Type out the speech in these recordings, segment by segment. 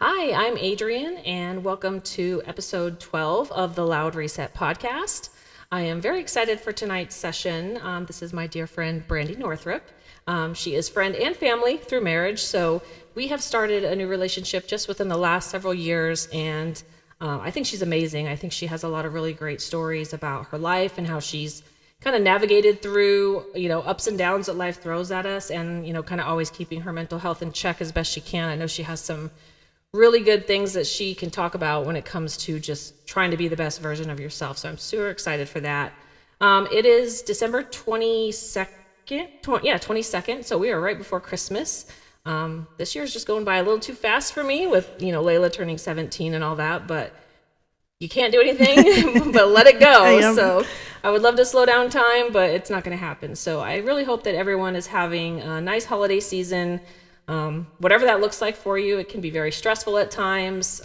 Hi, I'm Adrienne, and welcome to episode 12 of the Loud Reset podcast. I am very excited for tonight's session. This is my dear friend, Brandi Northrup. She is friend and family through marriage, so we have started a new relationship just within the last several years, and I think she's amazing. I think she has a lot of really great stories about her life and how she's kind of navigated through, ups and downs that life throws at us, and, kind of always keeping her mental health in check as best she can. I know she has some really good things that she can talk about when it comes to just trying to be the best version of yourself. So I'm super excited for that. It is December 22nd, 22nd. So we are right before Christmas. This year is just going by a little too fast for me with, Layla turning 17 and all that, but you can't do anything but let it go. So I would love to slow down time, but it's not going to happen. So I really hope that everyone is having a nice holiday season. Whatever that looks like for you. It can be very stressful at times.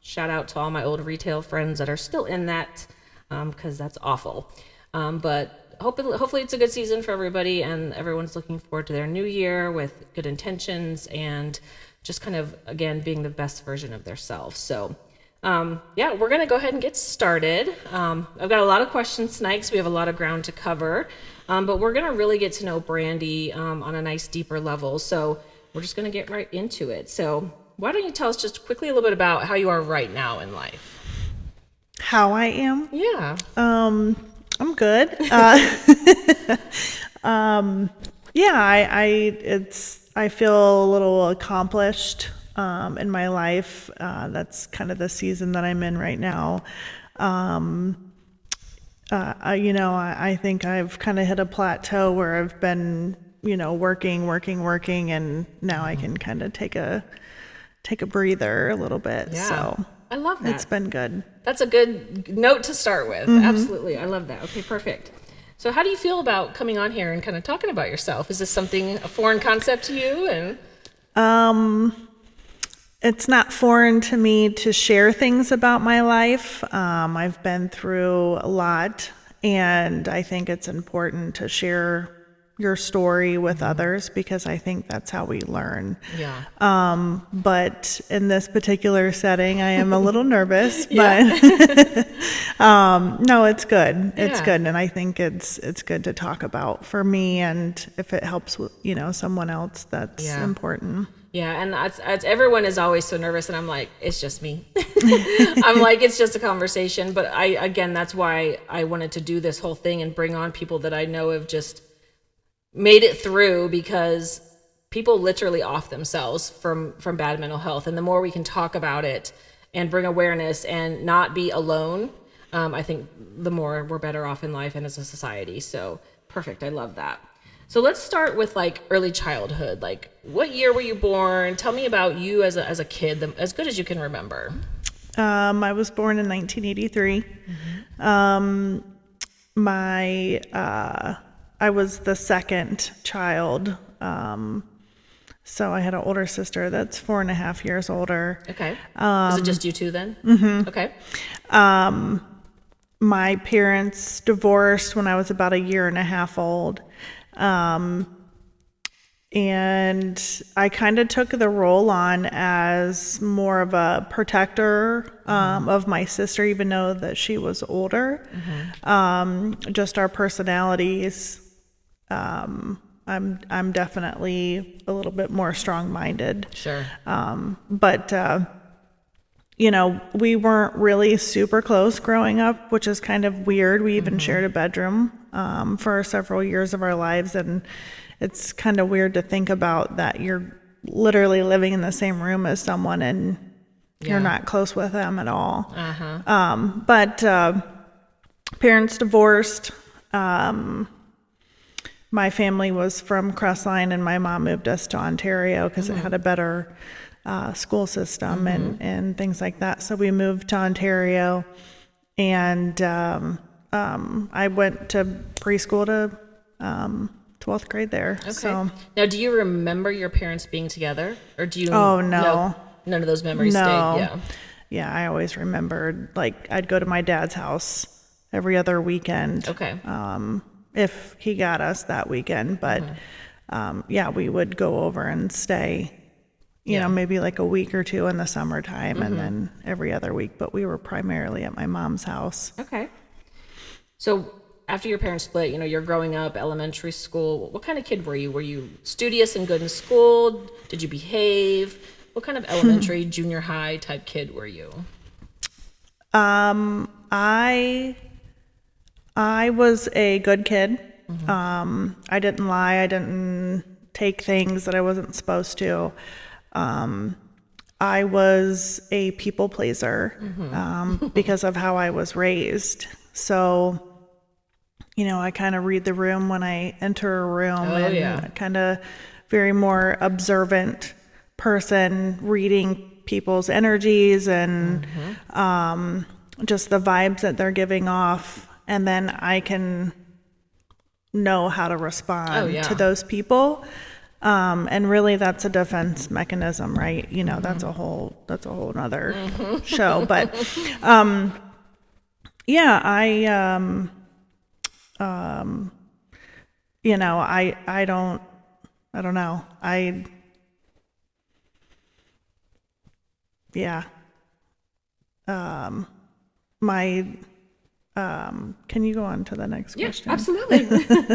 Shout out to all my old retail friends that are still in that, because that's awful. But hopefully it's a good season for everybody, and everyone's looking forward to their new year with good intentions and just kind of, again, being the best version of themselves. So we're going to go ahead and get started. I've got a lot of questions tonight because we have a lot of ground to cover, but we're going to really get to know Brandi on a nice deeper level. So we're just going to get right into it. So why don't you tell us just quickly a little bit about how you are right now in life? How I am? Yeah. I'm good. I feel a little accomplished in my life. That's kind of the season that I'm in right now. I think I've kind of hit a plateau where I've been working, and now I can kind of take a breather a little bit. Yeah. So I love that. It's been good. That's a good note to start with. Mm-hmm. Absolutely. I love that. Okay, perfect. So how do you feel about coming on here and kind of talking about yourself? Is this a foreign concept to you? And it's not foreign to me to share things about my life. I've been through a lot, and I think it's important to share your story with others, because I think that's how we learn. Yeah. But in this particular setting, I am a little nervous, but no, it's good. It's good. And I think it's good to talk about for me. And if it helps with, someone else, that's important. Yeah, and that's everyone is always so nervous, and I'm like, it's just me. I'm like, it's just a conversation. But that's why I wanted to do this whole thing and bring on people that I know have just made it through, because people literally off themselves from bad mental health. And the more we can talk about it and bring awareness and not be alone, I think the more we're better off in life and as a society. So perfect. I love that. So let's start with like early childhood. Like, what year were you born? Tell me about you as a kid, as good as you can remember. I was born in 1983. Mm-hmm. I was the second child. So I had an older sister that's 4.5 years older. Okay. Is it just you two then? Mm-hmm. Okay. My parents divorced when I was about 1.5 years old. And I kind of took the role on as more of a protector of my sister, even though that she was older. Mm-hmm. Just our personalities. I'm definitely a little bit more strong-minded. Sure. But we weren't really super close growing up, which is kind of weird. We even shared a bedroom for several years of our lives, and it's kind of weird to think about that you're literally living in the same room as someone and you're not close with them at all. But parents divorced. My family was from Crestline, and my mom moved us to Ontario because it had a better school system and things like that. So we moved to Ontario, and I went to preschool to 12th grade there. Okay. So now, do you remember your parents being together, or do you? Oh no, none of those memories stayed. Yeah, I always remembered. Like, I'd go to my dad's house every other weekend. Okay. If he got us that weekend, but we would go over and stay you know, maybe like a week or two in the summertime and then every other week. But we were primarily at my mom's house. Okay. So after your parents split, you're growing up, elementary school. What kind of kid were you? Were you studious and good in school? Did you behave? What kind of elementary, junior high type kid were you? I was a good kid. I didn't lie. I didn't take things that I wasn't supposed to. I was a people pleaser because of how I was raised. So, I kind of read the room when I enter a room kind of very more observant person, reading people's energies and just the vibes that they're giving off. And then I can know how to respond to those people. And really that's a defense mechanism, right? That's a whole nother show. But, I don't know. Can you go on to the next question? Absolutely.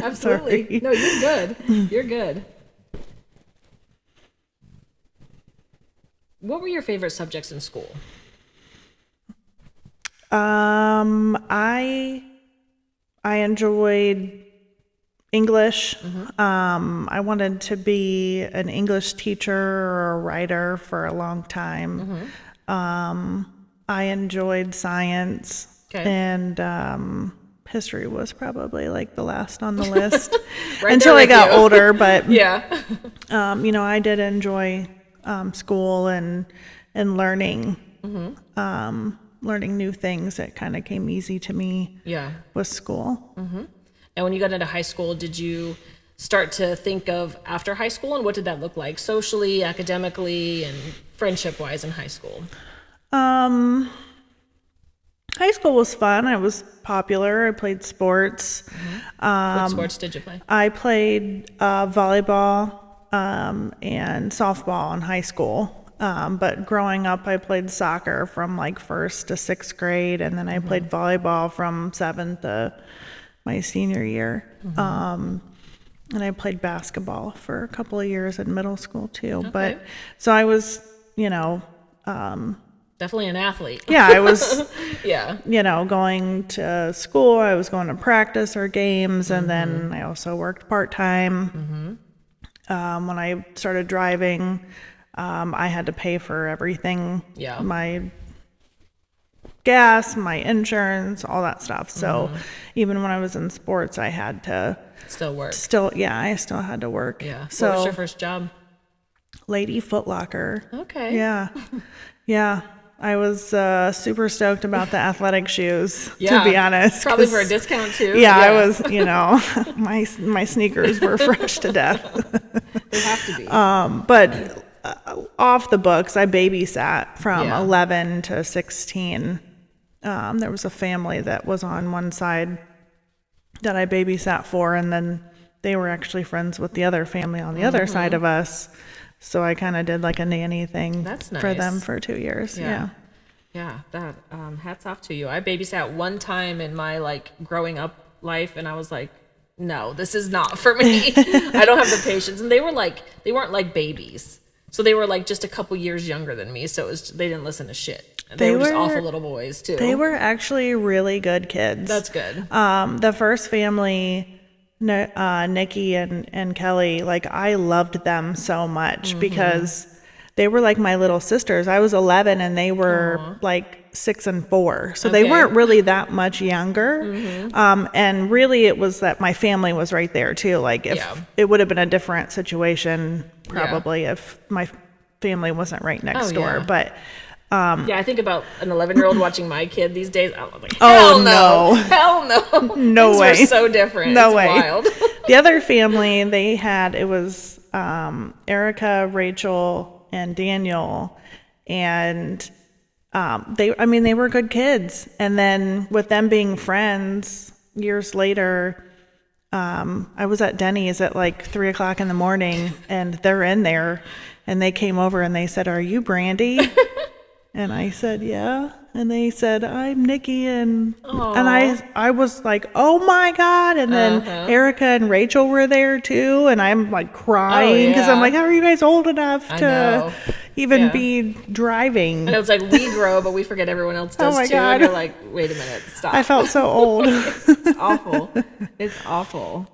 Absolutely. No, you're good. You're good. What were your favorite subjects in school? I enjoyed English. I wanted to be an English teacher or a writer for a long time. I enjoyed science. And history was probably like the last on the list until I got older. But I did enjoy school and learning, learning new things. That kind of came easy to me. With school. And when you got into high school, did you start to think of after high school, and what did that look like socially, academically, and friendship wise in high school? High school was fun. I was popular. I played sports. What sports did you play? I played volleyball and softball in high school. But growing up, I played soccer from like 1st to 6th grade, and then I played volleyball from 7th to my senior year. And I played basketball for a couple of years in middle school too. Okay. But so I was, definitely an athlete. Yeah, I was, going to school. I was going to practice or games, and then I also worked part-time. When I started driving, I had to pay for everything. My gas, my insurance, all that stuff. So even when I was in sports, I had to still work. I still had to work. Yeah. So, what was your first job? Lady Foot Locker. Okay. Yeah. I was super stoked about the athletic shoes, to be honest. Probably for a discount too. Yeah, I was, my sneakers were fresh to death. They have to be. But off the books, I babysat from 11 to 16. There was a family that was on one side that I babysat for, and then they were actually friends with the other family on the other side of us. So I kind of did like a nanny thing for them for 2 years. Yeah. That hats off to you. I babysat one time in my growing up life, and I was like, no, this is not for me. I don't have the patience. And they weren't like babies. So they were just a couple years younger than me. So they didn't listen to shit. They were just awful little boys too. They were actually really good kids. That's good. The first family, Nikki and Kelly, I loved them so much because they were like my little sisters. I was 11 and they were 6 and 4. So they weren't really that much younger. And really it was that my family was right there too. If it would have been a different situation probably if my family wasn't right next door. But I think about an 11-year-old watching my kid these days. I was like, hell no. No Things way. were so different. No it's way. Wild. The other family it was Erica, Rachel, and Daniel, and they were good kids. And then with them being friends, years later, I was at Denny's at 3:00 in the morning, and they're in there And they came over and they said, "Are you Brandi?" And I said, "Yeah." And they said, "I'm Nikki." And I was like, "Oh my God." And then Erica and Rachel were there too. And I'm like crying because I'm like, "How are you guys old enough to even be driving?" And it was like, we grow, but we forget everyone else does too. God. And you're like, wait a minute, stop. I felt so old. It's awful. It's awful.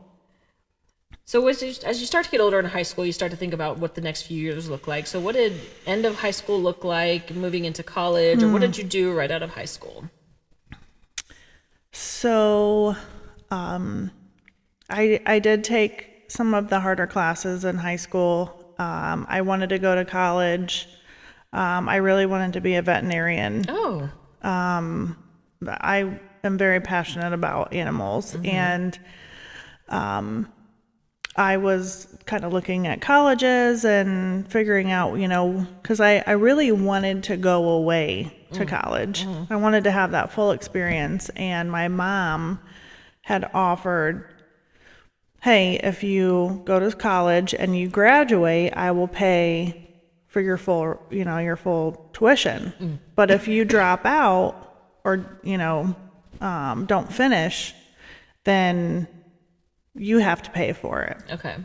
So as you start to get older in high school, you start to think about what the next few years look like. So what did end of high school look like, moving into college, or what did you do right out of high school? So I did take some of the harder classes in high school. I wanted to go to college. I really wanted to be a veterinarian. Oh. I am very passionate about animals, and I was kind of looking at colleges and figuring out, because I really wanted to go away to college. I wanted to have that full experience, and my mom had offered, "Hey, if you go to college and you graduate, I will pay for your full tuition. But if you drop out or, don't finish, then you have to pay for it." Okay.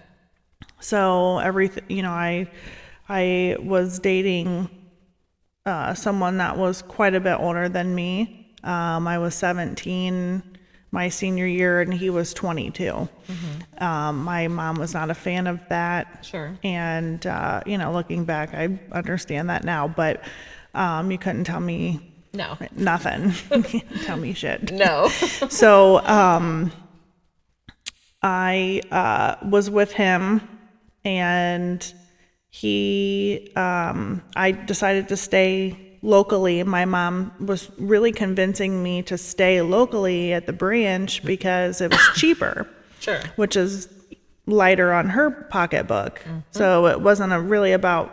So everything, I was dating someone that was quite a bit older than me. I was 17 my senior year, and he was 22. My mom was not a fan of that. Sure. And, looking back, I understand that now, but you couldn't tell me nothing. You can't tell me shit. No. So I was with him, and I decided to stay locally. My mom was really convincing me to stay locally at the branch because it was cheaper. Sure. Which is lighter on her pocketbook. So it wasn't really about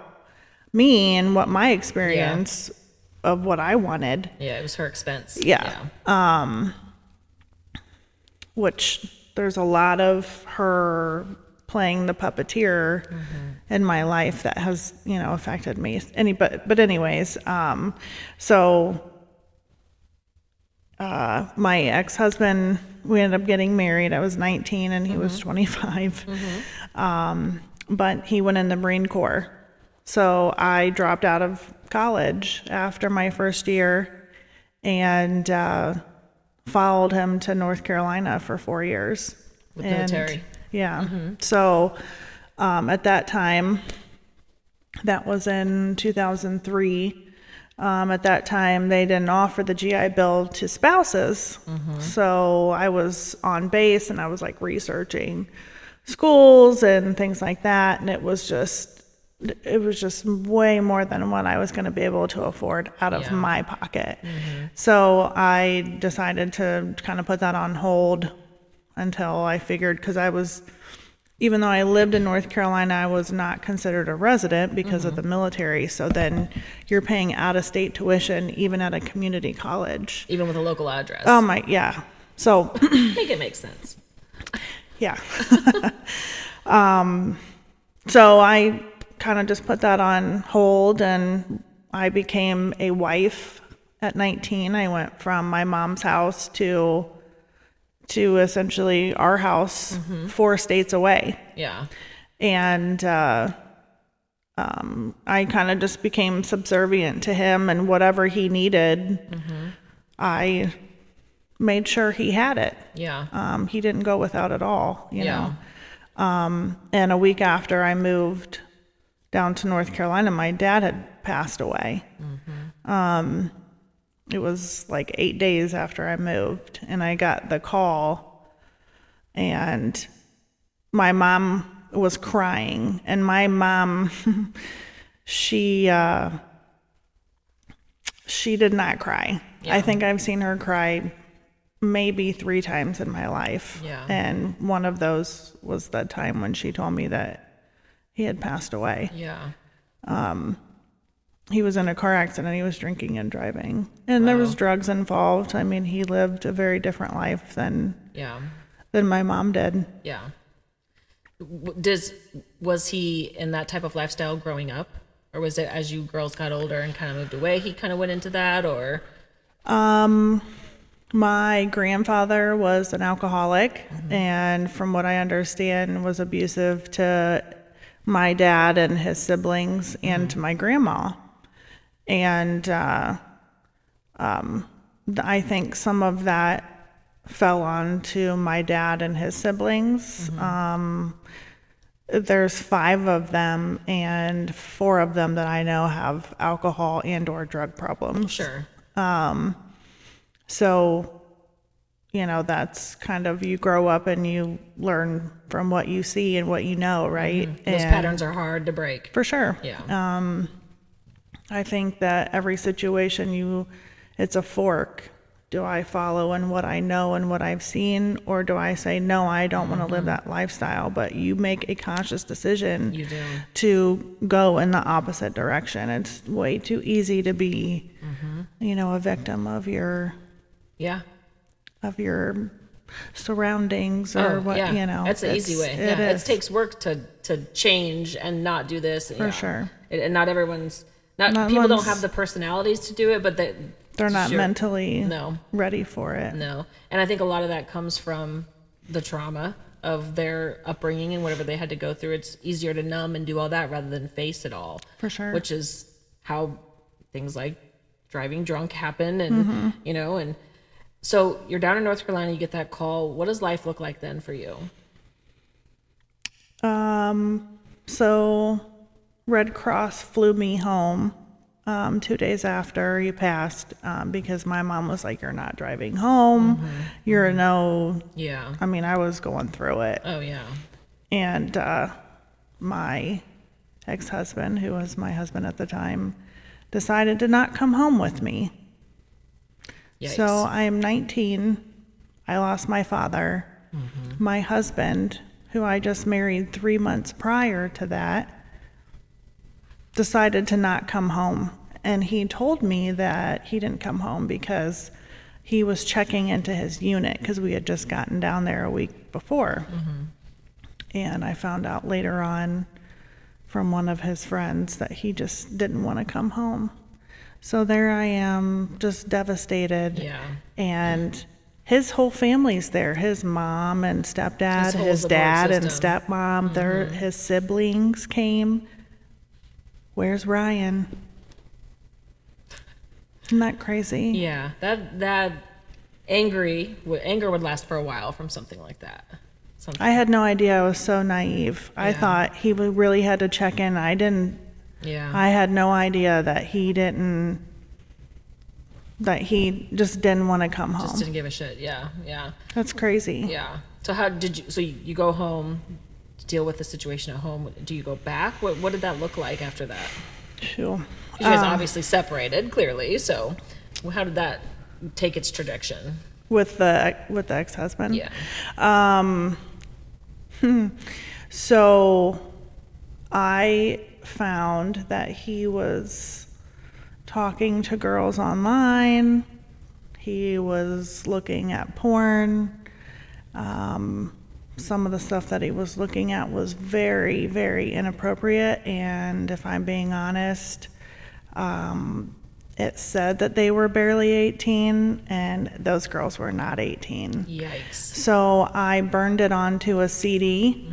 me and what my experience of what I wanted. Yeah, it was her expense. Yeah. Which there's a lot of her playing the puppeteer in my life that has, affected me. But anyways, so my ex-husband, we ended up getting married. I was 19 and he was 25. But he went in the Marine Corps. So I dropped out of college after my first year and followed him to North Carolina for 4 years. With military. Yeah. So at that time, that was in 2003. At that time, they didn't offer the GI Bill to spouses. So I was on base and I was like researching schools and things like that. And it was just way more than what I was going to be able to afford out of my pocket. So I decided to kind of put that on hold until I figured, because even though I lived in North Carolina, I was not considered a resident because of the military. So then you're paying out-of-state tuition even at a community college. Even with a local address. Oh my, yeah. So I think it makes sense. Yeah. So I kind of just put that on hold, and I became a wife at 19. I went from my mom's house to essentially our house 4 states away. Yeah. And I kind of just became subservient to him, and whatever he needed, I made sure he had it. Yeah. He didn't go without it all, you know. And a week after I moved down to North Carolina, my dad had passed away. It was like 8 days after I moved, and I got the call, and my mom was crying. And my mom, she did not cry. Yeah. I think I've seen her cry maybe 3 times in my life. Yeah. And one of those was the time when she told me that he had passed away. Yeah. He was in a car accident. He was drinking and driving, and there was drugs involved. I mean, he lived a very different life than my mom did. Yeah. Was he in that type of lifestyle growing up, or was it as you girls got older and kind of moved away, he kind of went into that, or? My grandfather was an alcoholic, and from what I understand, was abusive to my dad and his siblings and to my grandma. And I think some of that fell onto my dad and his siblings. There's 5 of them, and 4 of them that I know have alcohol and or drug problems. Sure. So, that's kind of, you grow up and you learn from what you see and what you know, right? Those patterns are hard to break. For sure. Yeah. I think that every situation it's a fork. Do I follow in what I know and what I've seen, or do I say, no, I don't want to live that lifestyle? But you make a conscious decision You do. to go in the opposite direction. It's way too easy to be, a victim of your surroundings or what, That's the easy way. It takes work to change and not do this. For sure. And not everyone's, people don't have the personalities to do it, but they're not mentally no ready for it. No. And I think a lot of that comes from the trauma of their upbringing and whatever they had to go through. It's easier to numb and do all that rather than face it all. For sure. Which is how things like driving drunk happen and, and so you're down in North Carolina, you get that call. What does life look like then for you? So Red Cross flew me home 2 days after he passed, because my mom was like, you're not driving home. You're Yeah. I mean, I was going through it. Oh, yeah. And my ex-husband, who was my husband at the time, decided to not come home with me. Yikes. So I am 19. I lost my father. My husband, who I just married 3 months prior to that, decided to not come home. And he told me that he didn't come home because he was checking into his unit, because we had just gotten down there a week before. And I found out later on from one of his friends that he just didn't want to come home. So there I am, just devastated. Yeah. And his whole family's there. His mom and stepdad, his dad and stepmom, his siblings came. Where's Ryan? Isn't that crazy? Yeah, that anger would last for a while from something like that. I had no idea. I was so naive. Yeah. I thought he really had to check in. I didn't. Yeah. I had no idea that he just didn't want to come home. Just didn't give a shit. Yeah, yeah. That's crazy. Yeah. So how did you? So you go home, deal with the situation at home. Do you go back? What did that look like after that? Sure. You guys obviously separated, clearly. So how did that take its trajectory? With the ex-husband? Yeah. So I found that he was talking to girls online. He was looking at porn. Some of the stuff that he was looking at was very, very inappropriate. And if I'm being honest, it said that they were barely 18, and those girls were not 18. Yikes. So I burned it onto a CD,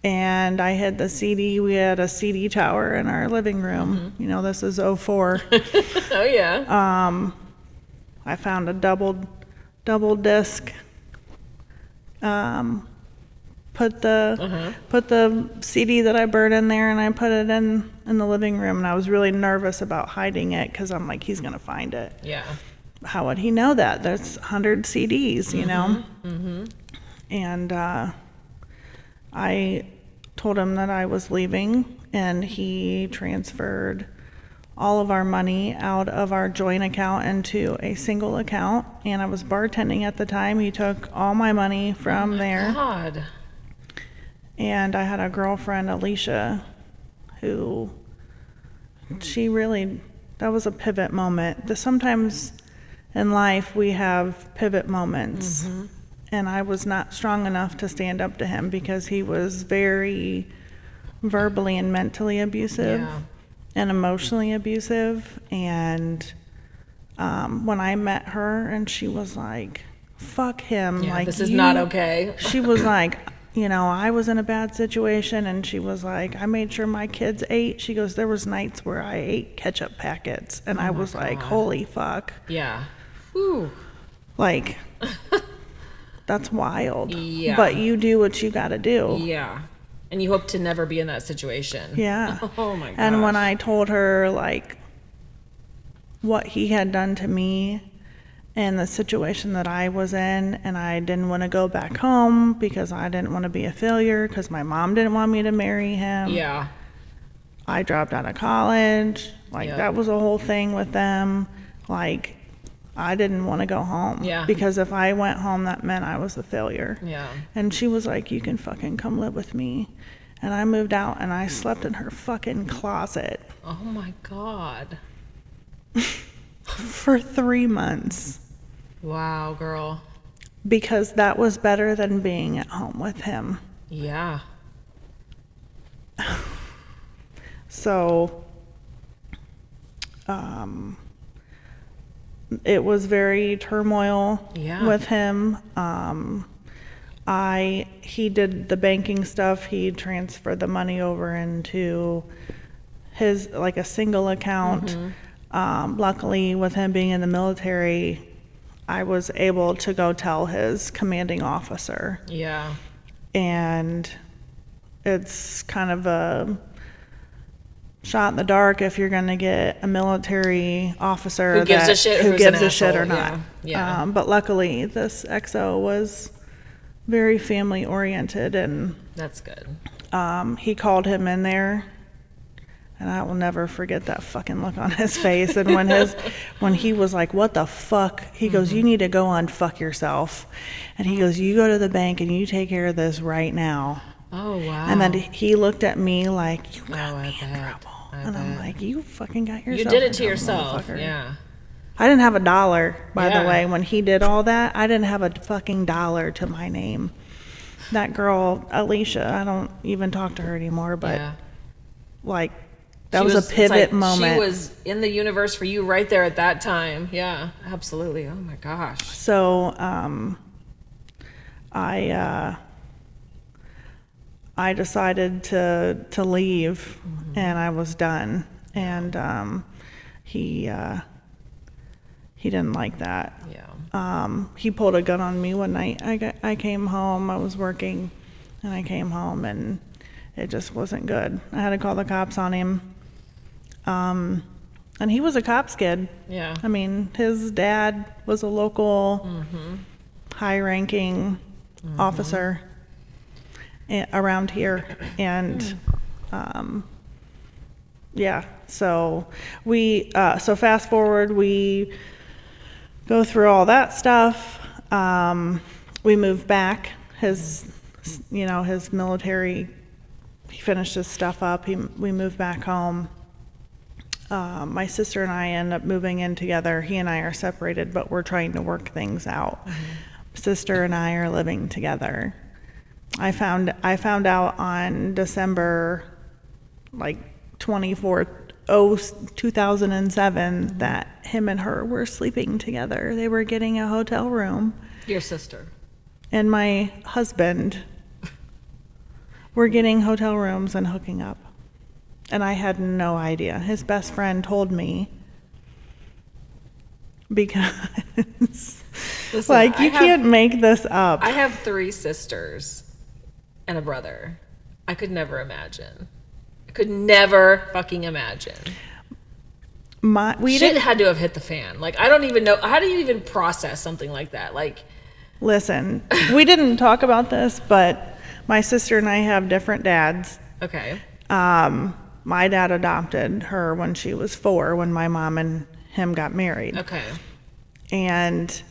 and I hid the CD. We had a CD tower in our living room. This is 04. Oh, yeah. I found a double disc. Put the CD that I burned in there, and I put it in the living room, and I was really nervous about hiding it because I'm like, he's gonna find it. Yeah. How would he know that? There's 100 CDs, And I told him that I was leaving, and he transferred all of our money out of our joint account into a single account, and I was bartending at the time. He took all my money from there. God. And I had a girlfriend, Alicia, who that was a pivot moment. Sometimes in life we have pivot moments. and I was not strong enough to stand up to him because he was very verbally and mentally abusive and emotionally abusive. And when I met her and she was like, fuck him, like, this is not okay. She was like, you know, I was in a bad situation, and she was like, I made sure my kids ate. She goes, there was nights where I ate ketchup packets, and I was like, holy fuck. Yeah. Whew. Like, that's wild. Yeah. But you do what you got to do. Yeah. And you hope to never be in that situation. Yeah. Oh my gosh. And when I told her, like, what he had done to me and the situation that I was in, and I didn't want to go back home because I didn't want to be a failure because my mom didn't want me to marry him. Yeah. I dropped out of college. Like, that was a whole thing with them. Like, I didn't want to go home. Yeah. Because if I went home, that meant I was a failure. Yeah. And she was like, you can fucking come live with me. And I moved out, and I slept in her fucking closet. Oh my God. For 3 months. Wow, girl. Because that was better than being at home with him. Yeah. So, it was very turmoil with him. He did the banking stuff. He transferred the money over into his, like, a single account. Luckily, with him being in the military, I was able to go tell his commanding officer. Yeah. And it's kind of a shot in the dark if you're going to get a military officer who gives a shit, who gives a shit or asshole. not. Yeah. But luckily, this XO was very family oriented, and that's good. He called him in there, and I will never forget that fucking look on his face. And when he was like, what the fuck? He goes, you need to go unfuck yourself. And he goes, you go to the bank and you take care of this right now. Oh, wow. And then he looked at me like, you got me in bet. trouble. And I'm like, you fucking got yourself. You did it to in trouble, yourself. motherfucker. Yeah. I didn't have a dollar, by the way. When he did all that, I didn't have a fucking dollar to my name. That girl, Alicia, I don't even talk to her anymore, but like, that was a pivot moment. She was in the universe for you right there at that time. Yeah, absolutely. Oh my gosh. So, I decided to leave, and I was done. And he didn't like that. Yeah. He pulled a gun on me one night. I came home. I was working, and I came home, and it just wasn't good. I had to call the cops on him. And he was a cop's kid. Yeah. I mean, his dad was a local high-ranking officer around here. And so so fast forward, we go through all that stuff. We moved back. His military, he finished his stuff up. We moved back home. My sister and I end up moving in together. He and I are separated, but we're trying to work things out. Sister and I are living together. I found out on December, like 24th, 2007, that him and her were sleeping together. They were getting a hotel room. Your sister. And my husband were getting hotel rooms and hooking up. And I had no idea. His best friend told me, because Listen, like, you can't make this up. I have 3 sisters and a brother. I could never imagine. I could never fucking imagine. Shit had to have hit the fan. Like, I don't even know. How do you even process something like that? Like, listen, we didn't talk about this, but my sister and I have different dads. Okay. My dad adopted her when she was 4, when my mom and him got married. Okay. And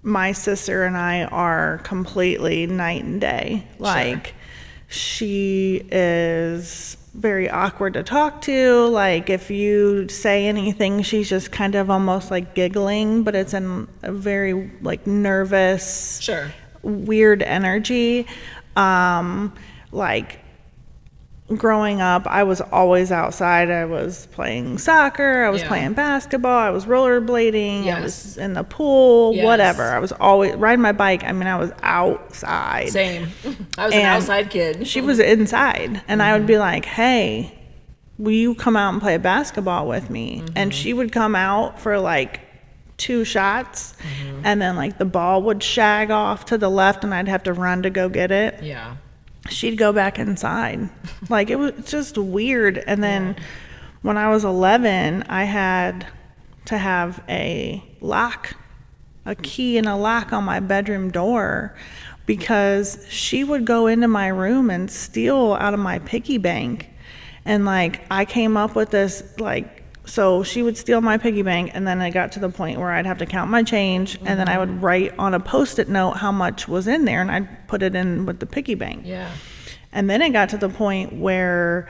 my sister and I are completely night and day. Like, she is very awkward to talk to. Like, if you say anything, she's just kind of almost like giggling, but it's in a very, like, nervous, weird energy. Like growing up, I was always outside. I was playing soccer, I was playing basketball, I was rollerblading, I was in the pool, whatever. I was always riding my bike. I mean, I was outside. Same. I was an outside kid. She was inside, and I would be like, hey, will you come out and play basketball with me? And she would come out for like 2 shots, and then like the ball would shag off to the left and I'd have to run to go get it. Yeah. She'd go back inside. Like, it was just weird. And then when I was 11, I had to have a key and a lock on my bedroom door, because she would go into my room and steal out of my piggy bank. And like, I came up with this, like, so she would steal my piggy bank, and then it got to the point where I'd have to count my change, and then I would write on a Post-it note how much was in there, and I'd put it in with the piggy bank. Yeah. And then it got to the point where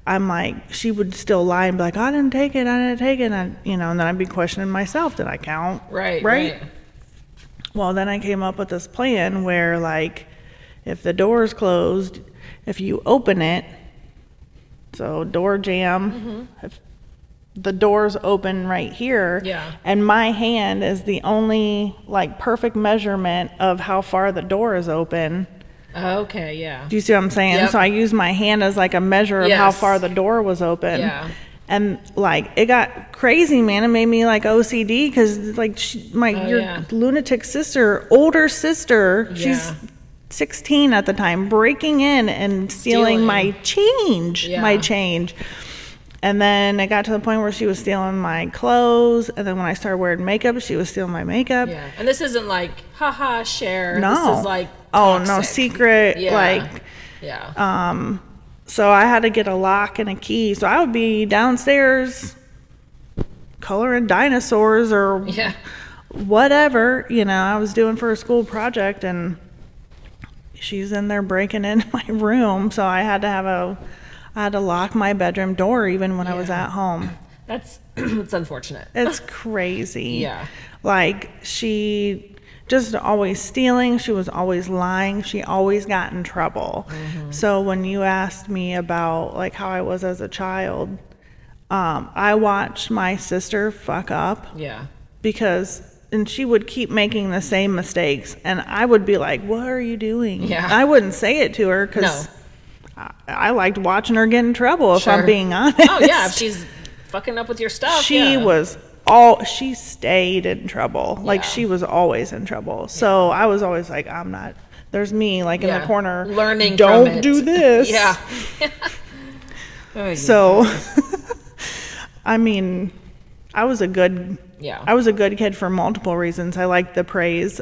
I'm like, she would still lie and be like, I didn't take it, and then I'd be questioning myself, did I count? Right. Well, then I came up with this plan where, like, if the door's closed, if you open it, so door jam, if the door's open right here, and my hand is the only like perfect measurement of how far the door is open. Okay, yeah. Do you see what I'm saying? Yep. So I use my hand as like a measure of how far the door was open. Yeah. And like, it got crazy, man. It made me like OCD, because like your lunatic older sister, she's 16 at the time, breaking in and stealing my change. And then it got to the point where she was stealing my clothes. And then when I started wearing makeup, she was stealing my makeup. Yeah. And this isn't like, haha, share. No. This is like toxic. Oh, no, secret. So I had to get a lock and a key. So I would be downstairs coloring dinosaurs or whatever, I was doing for a school project. And she's in there breaking into my room. So I had to lock my bedroom door even when I was at home. That's it's unfortunate. It's crazy. Yeah. Like, she just always stealing. She was always lying. She always got in trouble. So when you asked me about like how I was as a child, I watched my sister fuck up. Yeah. And she would keep making the same mistakes. And I would be like, what are you doing? Yeah. I wouldn't say it to her, because I liked watching her get in trouble, if I'm being honest. Oh, yeah. If she's fucking up with your stuff. She stayed in trouble. Like, she was always in trouble. So I was always like, there's me, like, in the corner. Learning Don't from it. do this. Yeah. So, I mean, I was a good kid for multiple reasons. I liked the praise.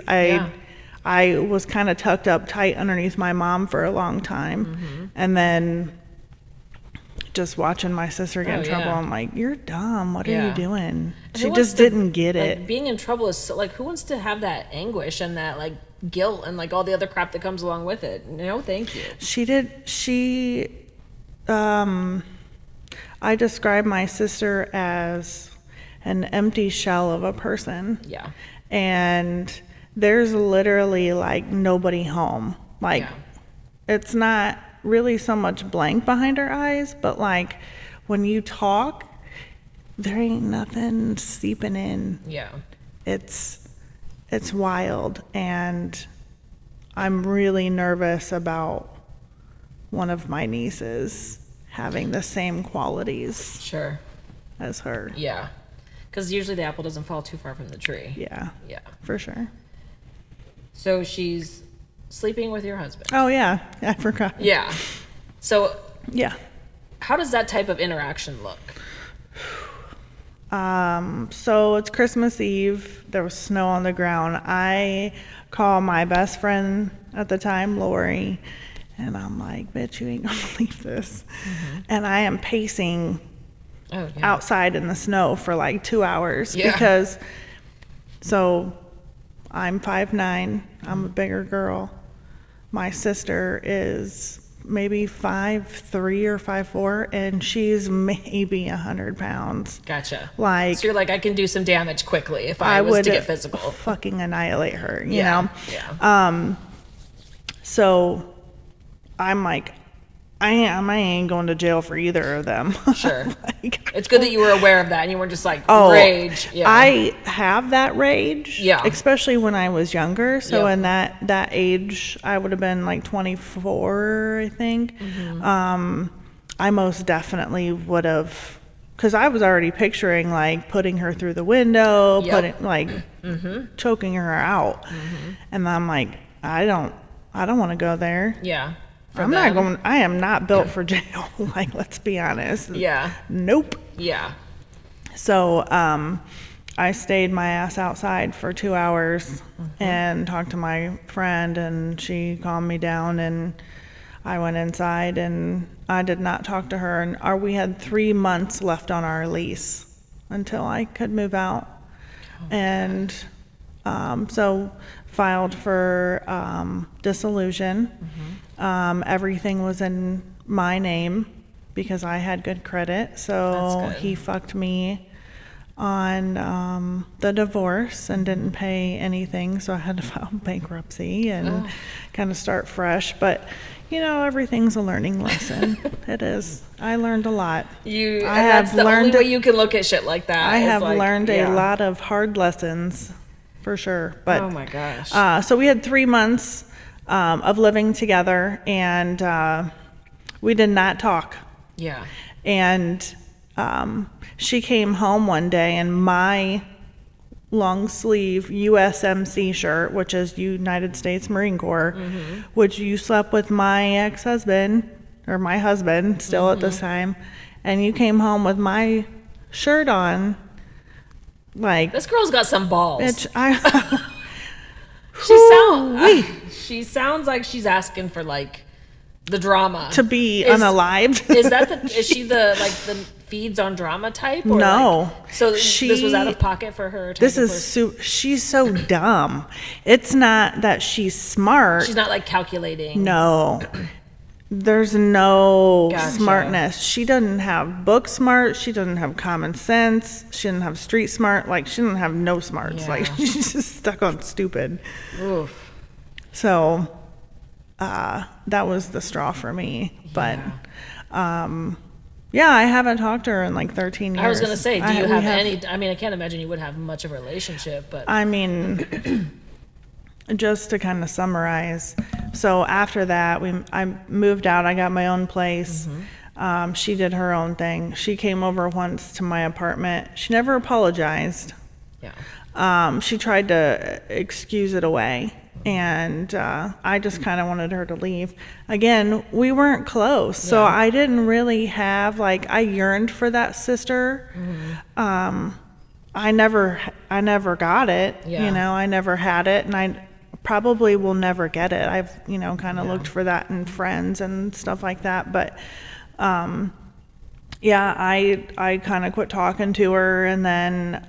I was kind of tucked up tight underneath my mom for a long time. And then just watching my sister get in trouble, I'm like, you're dumb. What are you doing? She just didn't get it. Like, being in trouble is so, like, who wants to have that anguish and that like guilt and like all the other crap that comes along with it? No, thank you. I describe my sister as an empty shell of a person. Yeah. And there's literally like nobody home. Like, it's not really so much blank behind her eyes, but like when you talk, there ain't nothing seeping in. Yeah. It's wild. And I'm really nervous about one of my nieces having the same qualities as her. Yeah. Because usually the apple doesn't fall too far from the tree. Yeah. Yeah. For sure. So she's sleeping with your husband. Oh, yeah. I forgot. Yeah. So. Yeah. How does that type of interaction look? So it's Christmas Eve. There was snow on the ground. I call my best friend at the time, Lori, and I'm like, bitch, you ain't gonna believe this. And I am pacing outside in the snow for like 2 hours because, so I'm 5'9", I'm a bigger girl. My sister is maybe 5'3" or 5'4", and she's maybe 100 pounds. Gotcha. Like, so you're like, I can do some damage quickly if I was to get physical. Fucking annihilate her, you know? Yeah. So I'm like, I ain't going to jail for either of them. Sure. Like, It's good that you were aware of that and you weren't just like rage. Yeah. I have that rage. Yeah. Especially when I was younger. So Yep. in that age, I would have been like 24, I think. I most definitely would have, because I was already picturing like putting her through the window, Yep. choking her out. And I'm like, I don't want to go there. Yeah. I am not built for jail. Like, let's be honest. Yeah. Nope. Yeah. So, I stayed my ass outside for 2 hours and talked to my friend, and she calmed me down, and I went inside and I did not talk to her. And we had 3 months left on our lease until I could move out. And so filed for dissolution. Everything was in my name because I had good credit. So That's good. he fucked me on the divorce and didn't pay anything. So I had to file bankruptcy and kind of start fresh. But, everything's a learning lesson. It is. I learned a lot. That's the only way you can look at shit like that. I have learned a lot of hard lessons, for sure. But oh my gosh. so we had 3 months of living together, and we did not talk. Yeah. And she came home one day in my long sleeve USMC shirt, which is United States Marine Corps, which you slept with my ex-husband, or my husband still at this time, and you came home with my shirt on. Like, This girl's got some balls. bitch, She sounds like she's asking for like the drama to be unalived. Is she the feeds on drama type? Or No. So this was out of pocket for her. She's so dumb. It's not that she's smart. She's not like calculating. No. There's no Gotcha. smartness. She doesn't have book smart. She doesn't have common sense. She doesn't have street smart. Like, she doesn't have no smarts. Yeah. Like, she's just stuck on stupid. Oof. So, that was the straw for me. But, yeah, I haven't talked to her in like 13 years. I was going to say, do you have any, I mean, I can't imagine you would have much of a relationship, but. I mean, just to kind of summarize, so after that, I moved out. I got my own place. She did her own thing. She came over once to my apartment. She never apologized. Yeah. She tried to excuse it away, and I just kind of wanted her to leave. Again, we weren't close, so I didn't really have, I yearned for that sister. I never got it. Yeah. I never had it, and I probably will never get it. I've kind of looked for that in friends and stuff like that, but I kind of quit talking to her, and then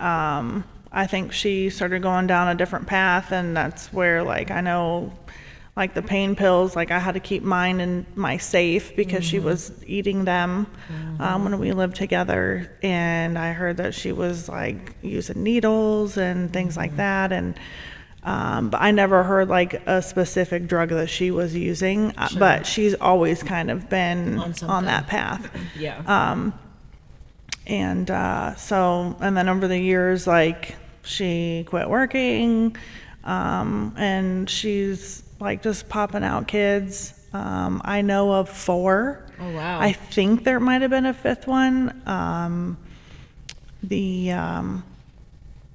I think she started going down a different path, and that's where I know the pain pills, I had to keep mine in my safe because she was eating them when we lived together, and I heard that she was using needles and things like that, and but I never heard a specific drug that she was using, but she's always kind of been on that path. Yeah. And and then over the years, she quit working, and she's just popping out kids. I know of 4. Oh, wow. I think there might have been a 5th one.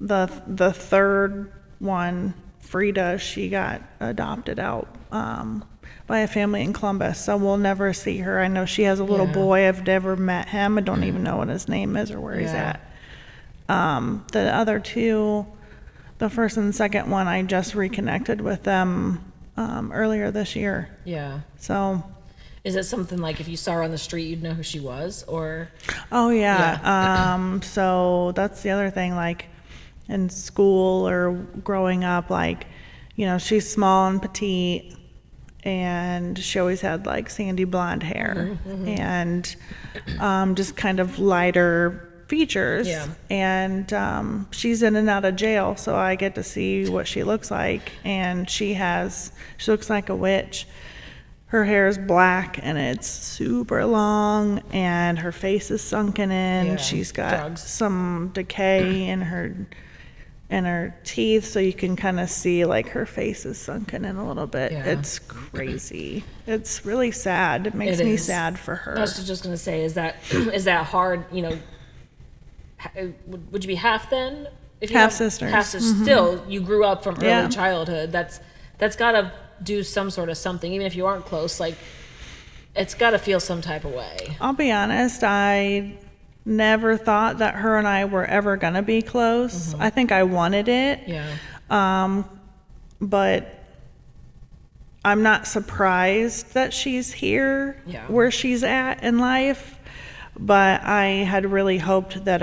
The third one, Frida, she got adopted out by a family in Columbus, so we'll never see her. I know she has a little boy. I've never met him. I don't even know what his name is or where he's at. The other 2, the first and second one, I just reconnected with them earlier this year. Yeah. So. Is it something if you saw her on the street, you'd know who she was, or? Oh yeah. So that's the other thing. In school or growing up, she's small and petite, and she always had sandy blonde hair, and just kind of lighter features. Yeah. And she's in and out of jail, so I get to see what she looks like. And she looks like a witch. Her hair is black and it's super long, and her face is sunken in. Yeah, She's got drugs. some decay in her teeth, so you can kind of see like her face is sunken in a little bit. Yeah. It's crazy. It's really sad. It makes me sad for her. I was just gonna say, is that hard? You know, would you be half then? If you Half have sisters. Half sisters. Still, you grew up from early Yeah. childhood. That's gotta do some sort of something, even if you aren't close. Like, it's gotta feel some type of way. I'll be honest, I never thought that her and I were ever gonna be close. I think I wanted it. Yeah. But I'm not surprised that she's here, Yeah. where she's at in life. But I had really hoped that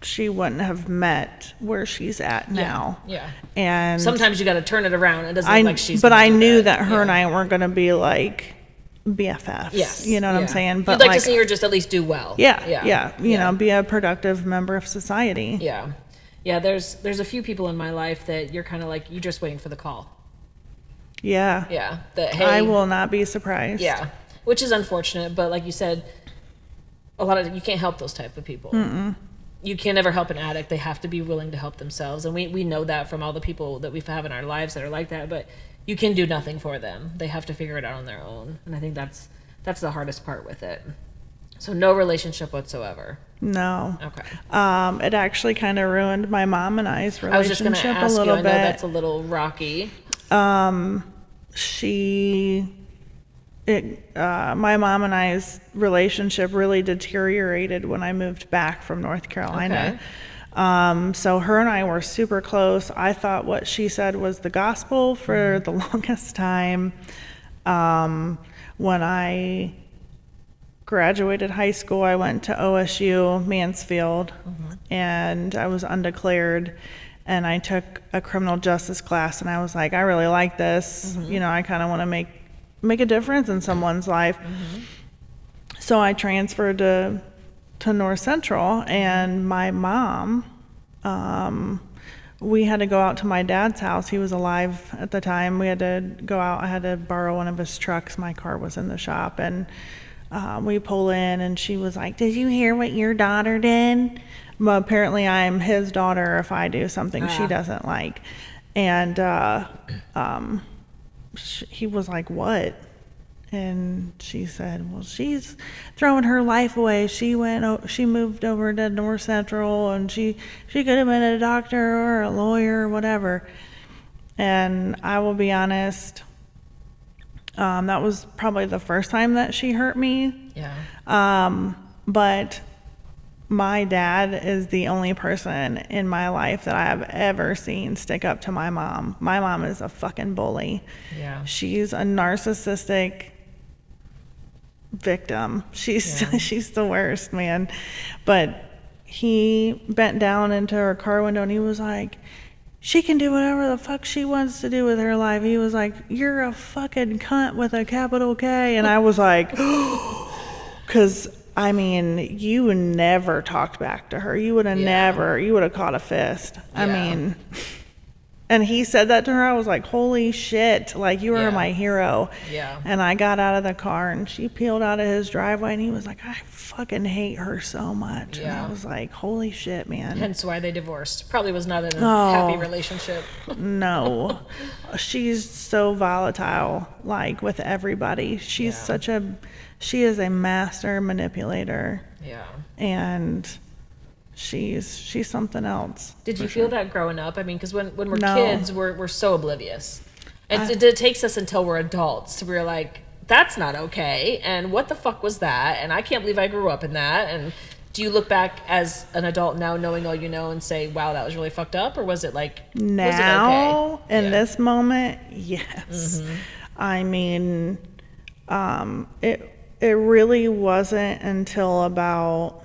she wouldn't have met where she's at now. Yeah. And Sometimes you got to turn it around. It doesn't look like she's. but gonna I do knew that her Yeah. and I weren't going to be like BFFs. Yes. You know what I'm Yeah. saying? But You'd like to see her just at least do well. yeah. You know, be a productive member of society. Yeah. Yeah. There's a few people in my life that you're kind of like, you're just waiting for the call. Yeah. Yeah. That, hey, I will not be surprised. Yeah. Which is unfortunate, but like you said, you can't help those type of people. You can never help an addict. They have to be willing to help themselves. And we know that from all the people that we have in our lives that are like that, but you can do nothing for them. They have to figure it out on their own. And I think that's the hardest part with it. So no relationship whatsoever. No. Okay. It actually kind of ruined my mom and I's I was just going to relationship a ask you, little I know bit. that's a little rocky. My mom and I's relationship really deteriorated when I moved back from North Carolina. So her and I were super close. I thought what she said was the gospel for the longest time. When I graduated high school, I went to OSU Mansfield, and I was undeclared. And I took a criminal justice class, and I was like, I really like this. You know, I kind of want to make a difference in someone's life. So I transferred to North Central, and my mom, we had to go out to my dad's house. He was alive at the time. We had to go out. I had to borrow one of his trucks. My car was in the shop, and we pull in, and she was like, did you hear what your daughter did? Well, apparently I'm his daughter if I do something she doesn't like. And he was like, what? And she said, well, she's throwing her life away. She moved over to North Central, and she could have been a doctor or a lawyer or whatever. And I will be honest, that was probably the first time that she hurt me. Yeah. But my dad is the only person in my life that I have ever seen stick up to my mom. My mom is a fucking bully. Yeah. She's a narcissistic victim. She's the worst, man. But he bent down into her car window and he was like, she can do whatever the fuck she wants to do with her life. He was like, you're a fucking cunt with a capital K. And I was like, because I mean, you never talked back to her. You would have you would have caught a fist. I mean, and he said that to her. I was like, holy shit, like, you are my hero. Yeah. And I got out of the car, and she peeled out of his driveway, and he was like, I fucking hate her so much. And I was like, holy shit, man. Hence why they divorced. Probably was not in a happy relationship. No. She's so volatile, like, with everybody. She's she is a master manipulator. Yeah. And she's something else. Did you feel that growing up? I mean, because when we're No. kids, we're so oblivious. It takes us until we're adults. We're like, that's not okay. And what the fuck was that? And I can't believe I grew up in that. And do you look back as an adult now, knowing all you know, and say, wow, that was really fucked up? Or was it like, now, was it okay? in this moment, yes. I mean, it really wasn't until about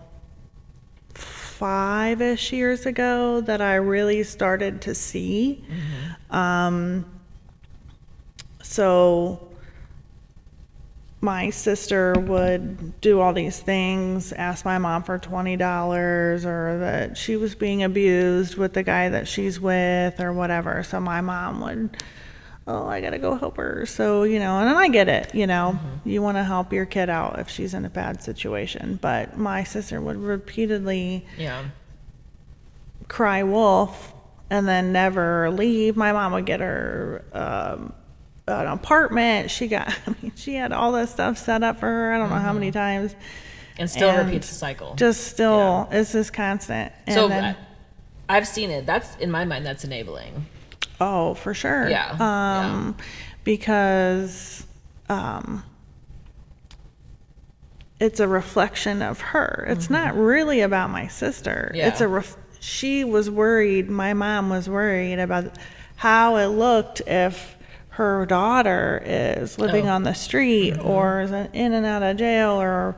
5-ish years ago that I really started to see. So my sister would do all these things, ask my mom for $20, or that she was being abused with the guy that she's with or whatever. So my mom would, oh, I gotta go help her. So, and I get it, you want to help your kid out if she's in a bad situation. But my sister would repeatedly cry wolf and then never leave. My mom would get her an apartment. She had all this stuff set up for her. I don't know how many times. And still repeats the cycle. It's just constant. And so then, I've seen it. That's, in my mind, that's enabling. Oh, for sure. Yeah. Because it's a reflection of her. It's not really about my sister. Yeah. She was worried, my mom was worried about how it looked if her daughter is living on the street or is in and out of jail or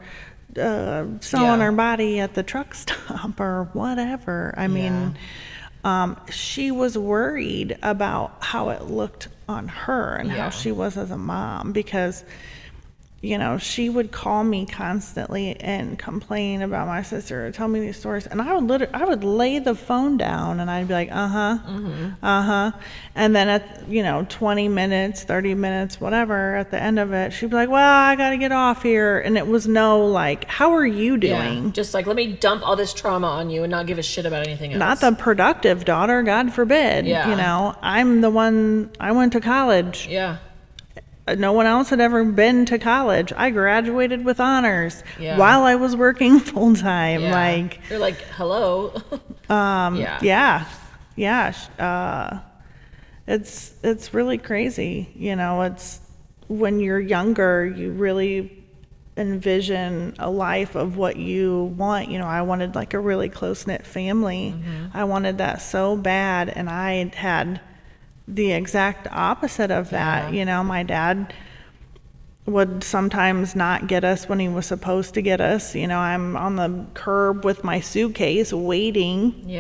selling her body at the truck stop or whatever. I mean, she was worried about how it looked on her and how she was as a mom, because she would call me constantly and complain about my sister or tell me these stories, and I would lay the phone down and I'd be like, and then at 20 minutes, 30 minutes, whatever, at the end of it, she'd be like, well, I gotta get off here. And it was no like, how are you doing? Just like, let me dump all this trauma on you and not give a shit about anything else. Not the productive daughter, God forbid. I'm the one, I went to college. No one else had ever been to college. I graduated with honors while I was working full time. Like, you're like, hello. It's really crazy. It's when you're younger, you really envision a life of what you want. I wanted like a really close knit family. I wanted that so bad, and I had the exact opposite of that. My dad would sometimes not get us when he was supposed to get us. I'm on the curb with my suitcase waiting.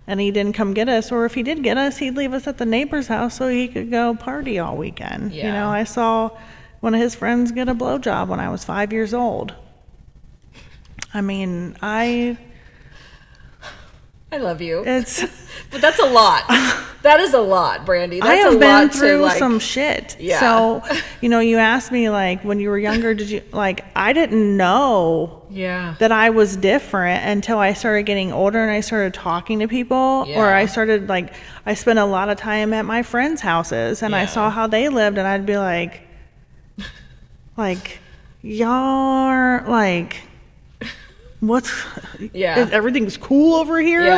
And he didn't come get us, or if he did get us, he'd leave us at the neighbor's house so he could go party all weekend. I saw one of his friends get a blowjob when I was 5 years old. I mean, I love you. But that's a lot. That is a lot, Brandi. That's I have a been lot through to, some shit. So, you asked me like when you were younger, did you I didn't know that I was different until I started getting older and I started talking to people, or I started I spent a lot of time at my friends' houses and I saw how they lived, and I'd be like y'all are what's everything's cool over here.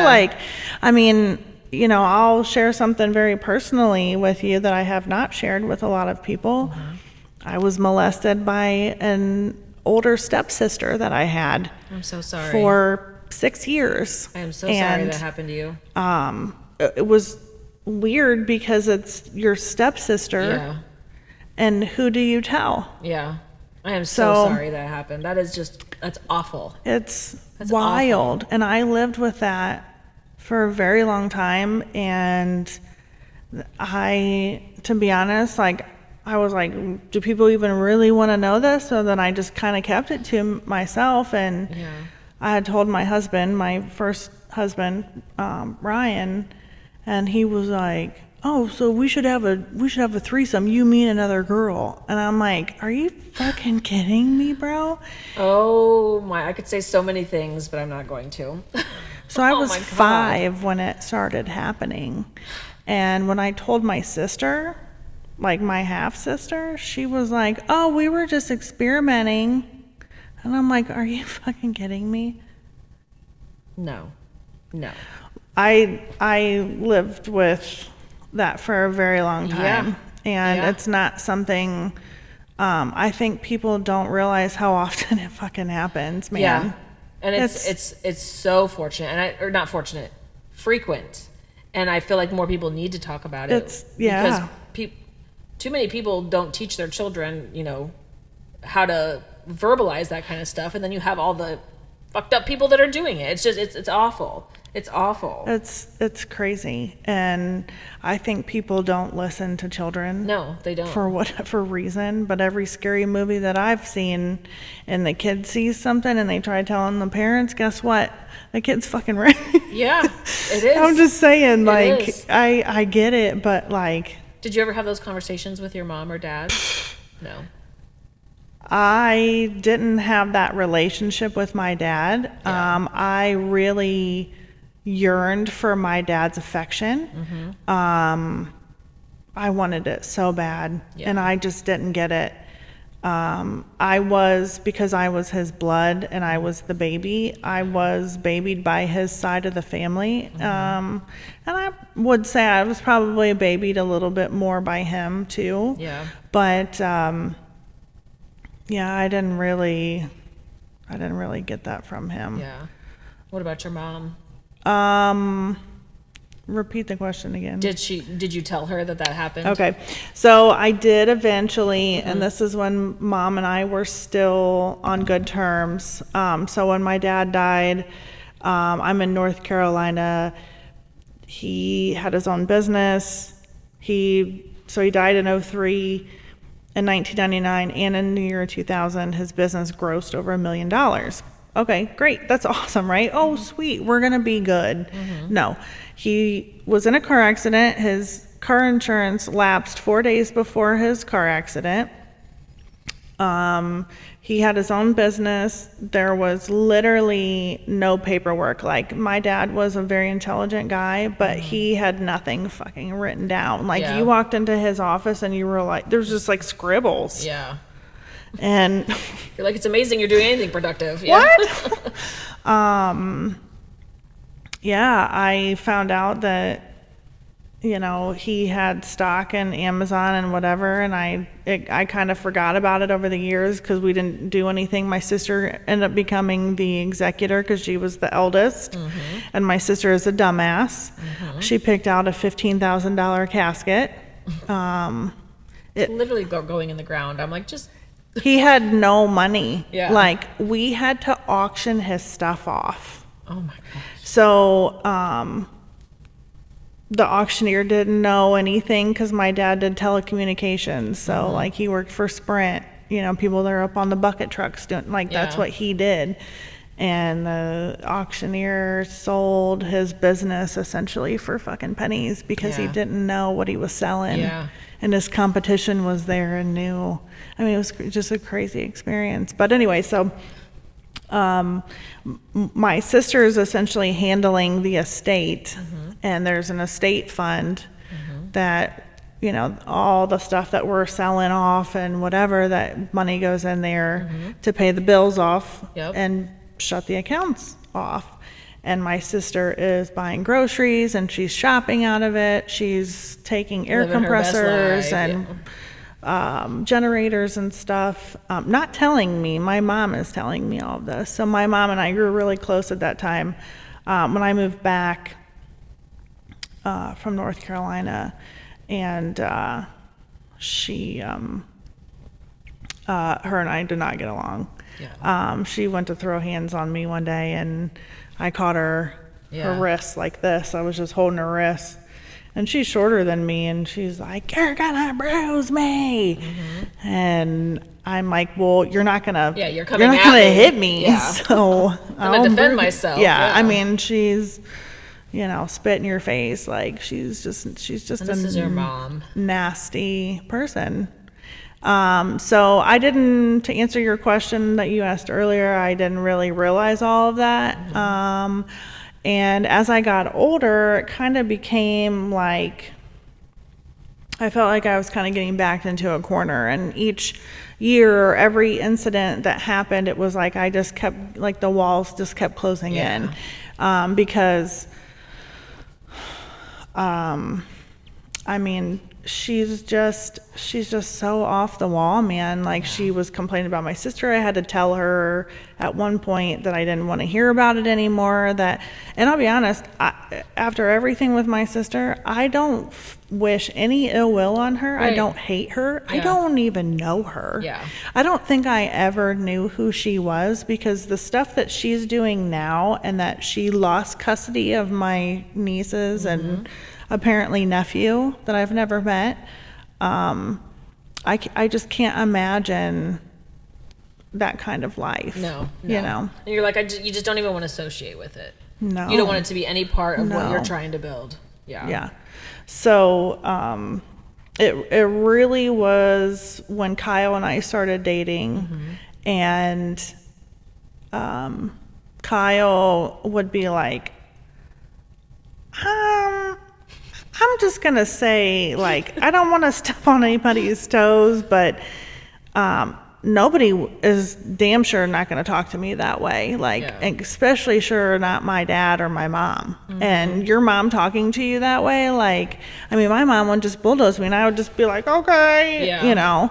I mean, I'll share something very personally with you that I have not shared with a lot of people. I was molested by an older stepsister that I had. I'm so sorry. For 6 years. I am so sorry that happened to you. It was weird because it's your stepsister. And who do you tell? I am so sorry that happened. That's awful. That's wild. Awful. And I lived with that for a very long time. And to be honest, I was like, do people even really want to know this? So then I just kind of kept it to myself. And I had told my husband, my first husband, Ryan, and he was like, oh, so we should have a threesome, you, me, and another girl. And I'm like, are you fucking kidding me, bro? Oh my, I could say so many things, but I'm not going to. So I was 5 when it started happening. And when I told my sister, my half sister, she was like, oh, we were just experimenting. And I'm like, are you fucking kidding me? No. I lived with that for a very long time. And it's not something, I think people don't realize how often it fucking happens, man. And it's so fortunate, not fortunate, frequent. And I feel like more people need to talk about it. Because too many people don't teach their children, how to verbalize that kind of stuff. And then you have all the fucked up people that are doing it. It's just, it's awful. It's awful. It's crazy, and I think people don't listen to children. No, they don't. For whatever reason, but every scary movie that I've seen, and the kid sees something and they try telling the parents, guess what? The kid's fucking right. Yeah, it is. I'm just saying, like, is. I get it, but like, Did you ever have those conversations with your mom or dad? No. I didn't have that relationship with my dad. Yeah. I really yearned for my dad's affection. I wanted it so bad, Yeah. and I just didn't get it. Because I was his blood and I was the baby, I was babied by his side of the family. And I would say I was probably babied a little bit more by him too. Yeah. But, yeah, I didn't really get that from him. Yeah. What about your mom? Repeat the question again. Did you tell her that happened? Okay. So I did eventually, and this is when Mom and I were still on good terms. So when my dad died, I'm in North Carolina. He had his own business. He died in 2003. In 1999 and in the year 2000, his business grossed over $1 million. Okay, great. That's awesome, right? Oh, sweet. We're going to be good. No, he was in a car accident. His car insurance lapsed 4 days before his car accident. He had his own business. There was literally no paperwork. Like, my dad was a very intelligent guy, but he had nothing fucking written down. Like, Yeah. you walked into his office and you were like, there's just like scribbles. Yeah. And You're like, it's amazing you're doing anything productive. Yeah. what? Yeah, I found out that, he had stock in Amazon and whatever, and I kind of forgot about it over the years because we didn't do anything. My sister ended up becoming the executor because she was the eldest, and my sister is a dumbass. She picked out a $15,000 casket. Literally going in the ground. I'm like, just. He had no money. Yeah. Like, we had to auction his stuff off. Oh my gosh. So, the auctioneer didn't know anything because my dad did telecommunications. So, like, he worked for Sprint, people that are up on the bucket trucks doing, like, that's Yeah. what he did. And the auctioneer sold his business essentially for fucking pennies because he Yeah. didn't know what he was selling. Yeah. And his competition was there and knew. I mean, it was just a crazy experience. But anyway, so my sister is essentially handling the estate, and there's an estate fund that, all the stuff that we're selling off and whatever, that money goes in there to pay the bills off Yep. and shut the accounts off. And my sister is buying groceries and she's shopping out of it. She's taking air Living her best compressors life, and generators and stuff. Not telling me. My mom is telling me all of this. So my mom and I grew really close at that time. When I moved back from North Carolina, and she, her and I did not get along. Yeah. She went to throw hands on me one day, and I caught her wrist like this. I was just holding her wrist. And she's shorter than me, and she's like, "You're gonna bruise me." And I'm like, "Well, you're not gonna You're not gonna me. hit me." Yeah. So I'm gonna defend myself. Yeah, I Yeah. mean, she's, spit in your face. Like, she's just And this is your mom. nasty person. So I didn't, to answer your question that you asked earlier, I didn't really realize all of that. And as I got older, it kind of became like, I felt like I was kind of getting backed into a corner. And each year, every incident that happened, it was like I just kept, like, the walls just kept closing in. Because, I mean, she's just so off the wall, man. Like, she was complaining about my sister. I had to tell her at one point that I didn't want to hear about it anymore. And I'll be honest, after everything with my sister, I don't wish any ill will on her. Right. I don't hate her. Yeah. I don't even know her. Yeah. I don't think I ever knew who she was, because the stuff that she's doing now, and that she lost custody of my nieces and apparently nephew that I've never met. I just can't imagine that kind of life. No. You know? And you're like, you just don't even want to associate with it. No. You don't want it to be any part of what No. you're trying to build. Yeah. Yeah. So, it really was when Kyle and I started dating, and, Kyle would be like, I'm just going to say, like, I don't want to step on anybody's toes, but nobody is damn sure not going to talk to me that way. Like, and especially sure not my dad or my mom. And your mom talking to you that way, like, I mean, my mom would just bulldoze me, and I would just be like, okay, you know.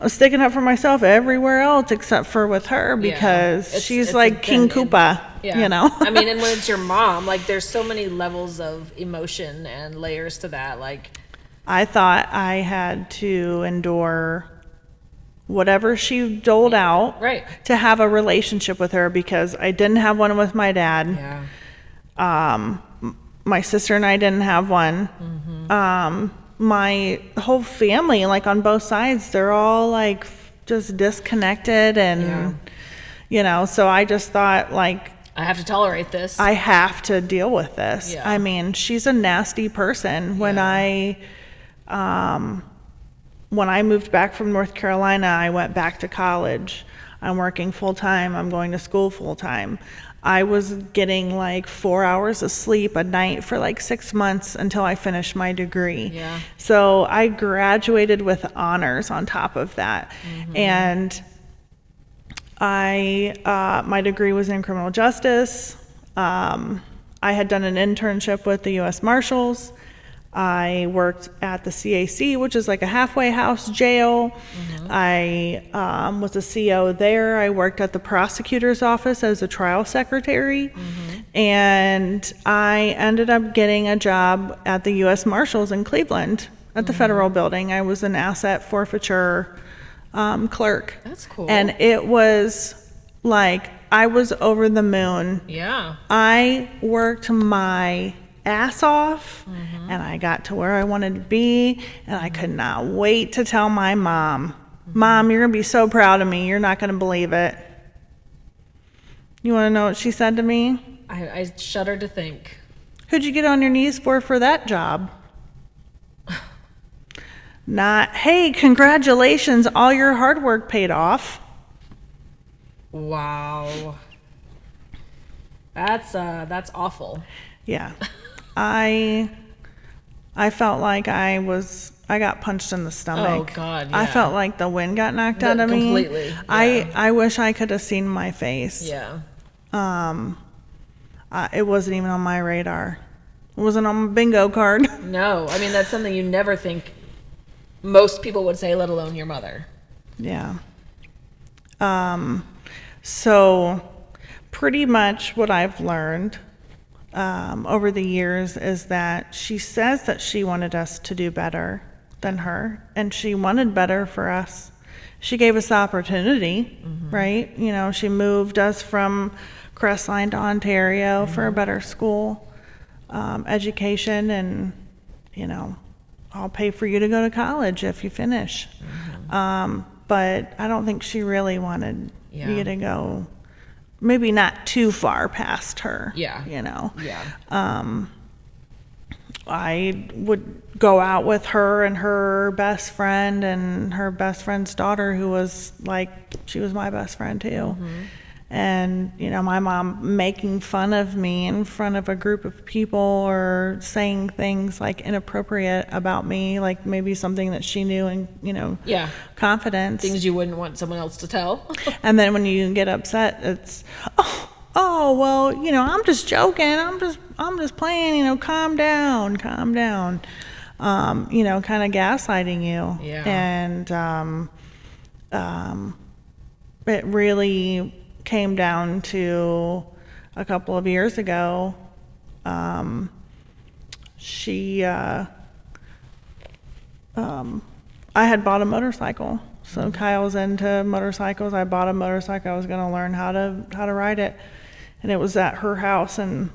I'm sticking up for myself everywhere else except for with her, because she's like King Koopa. You know? I mean, and when it's your mom, like, there's so many levels of emotion and layers to that. Like, I thought I had to endure whatever she doled out to have a relationship with her, because I didn't have one with my dad. My sister and I didn't have one. My whole family, like on both sides, they're all like just disconnected, and you know, so I just thought, like, I have to tolerate this. I have to deal with this. I mean, she's a nasty person. When I moved back from North Carolina, I went back to college. I'm working full time. I'm going to school full time. I was getting like 4 hours of sleep a night for like 6 months until I finished my degree. So I graduated with honors on top of that. And my degree was in criminal justice. I had done an internship with the U.S. Marshals. I worked at the CAC, which is like a halfway house jail. I was a CO there. I worked at the prosecutor's office as a trial secretary. And I ended up getting a job at the U.S. Marshals in Cleveland at the federal building. I was an asset forfeiture clerk. That's cool. And it was like, I was over the moon. I worked my ass off, and I got to where I wanted to be, and I could not wait to tell my mom, Mom, you're gonna be so proud of me, you're not gonna believe it. You want to know what she said to me? I shudder to think. Who'd you get on your knees for that job? Not, hey, congratulations, all your hard work paid off. Wow. That's awful. Yeah. I felt like I got punched in the stomach. Oh God, I felt like the wind got knocked out of me. Completely. I wish I could have seen my face. It wasn't even on my radar. It wasn't on my bingo card. No, I mean, that's something you never think most people would say, let alone your mother. Yeah. So pretty much what I've learned over the years is that she says that she wanted us to do better than her, and she wanted better for us. She gave us the opportunity, right? You know, she moved us from Crestline to Ontario for a better school, education, and, you know, I'll pay for you to go to college if you finish. But I don't think she really wanted you to go, maybe not too far past her. You know. I would go out with her and her best friend and her best friend's daughter, who was like, she was my best friend too. And, you know, my mom making fun of me in front of a group of people, or saying things like inappropriate about me, like maybe something that she knew in, you know, confidence. Things you wouldn't want someone else to tell. And then when you get upset, it's, oh, well, you know, I'm just joking. I'm just playing, you know, calm down. kind of gaslighting you. Yeah. And it really came down to a couple of years ago. I had bought a motorcycle. So Kyle's into motorcycles. I bought a motorcycle. I was going to learn how to ride it. And it was at her house, and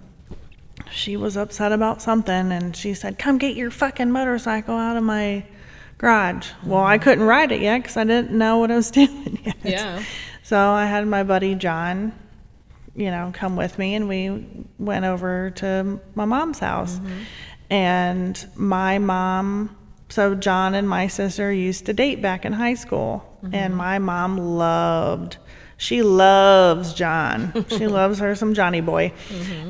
she was upset about something, and she said, "Come get your fucking motorcycle out of my garage." Well, I couldn't ride it yet because I didn't know what I was doing yet. Yeah. So I had my buddy John, come with me, and we went over to my mom's house. And my mom, so John and my sister used to date back in high school. And my mom she loves John. She loves her some Johnny boy.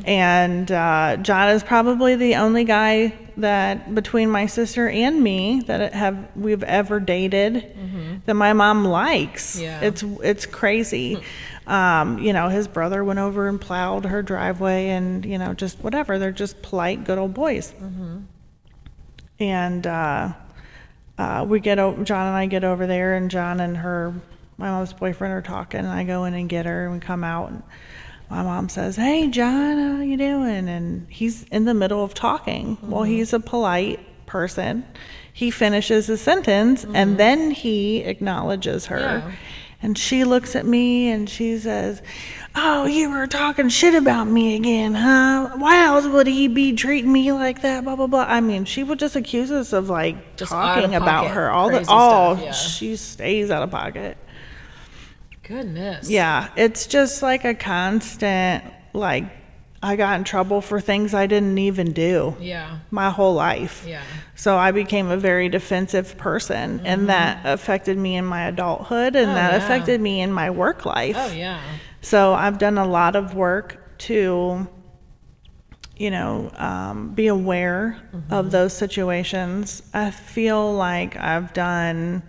And John is probably the only guy that between my sister and me that we've ever dated that my mom likes. Yeah. It's crazy. His brother went over and plowed her driveway, and just whatever. They're just polite, good old boys. And John and I get over there, and John and my mom's boyfriend are talking, and I go in and get her, and we come out, and my mom says, "Hey, John, how you doing?" And he's in the middle of talking. Well, he's a polite person. He finishes his sentence, and then he acknowledges her. Yeah. And she looks at me, and she says, "Oh, you were talking shit about me again, huh? Why else would he be treating me like that, blah, blah, blah." I mean, she would just accuse us of, Just talking about out-of-pocket her. crazy stuff, yeah. She stays out of pocket. Goodness. Yeah, it's just like a constant, I got in trouble for things I didn't even do Yeah. my whole life. Yeah. So I became a very defensive person, and that affected me in my adulthood, and that affected me in my work life. Oh, yeah. So I've done a lot of work to, be aware of those situations. I feel like I've done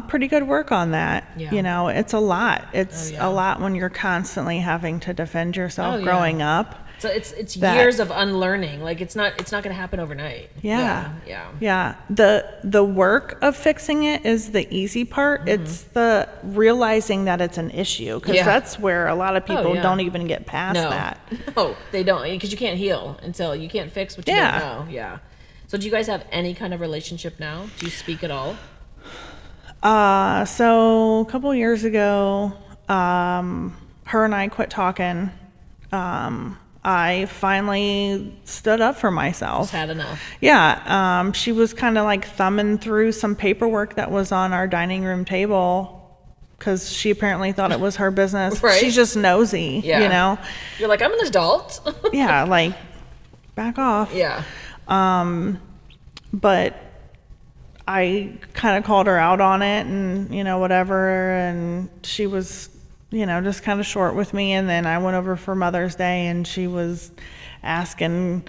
pretty good work on that. Yeah. It's a lot. It's a lot when you're constantly having to defend yourself growing up. So it's years of unlearning. It's not going to happen overnight. Yeah. Yeah. The work of fixing it is the easy part. It's the realizing that it's an issue, because that's where a lot of people don't even get past that. No, they don't, because you can't heal until you can't fix what you don't know. Yeah. So do you guys have any kind of relationship now? Do you speak at all? So a couple years ago, her and I quit talking. I finally stood up for myself. Just had enough. Yeah. She was kind of thumbing through some paperwork that was on our dining room table, because she apparently thought it was her business. Right. She's just nosy, You're like, I'm an adult. Yeah, back off. Yeah. But I kind of called her out on it, and whatever, and she was just kind of short with me. And then I went over for Mother's Day, and she was asking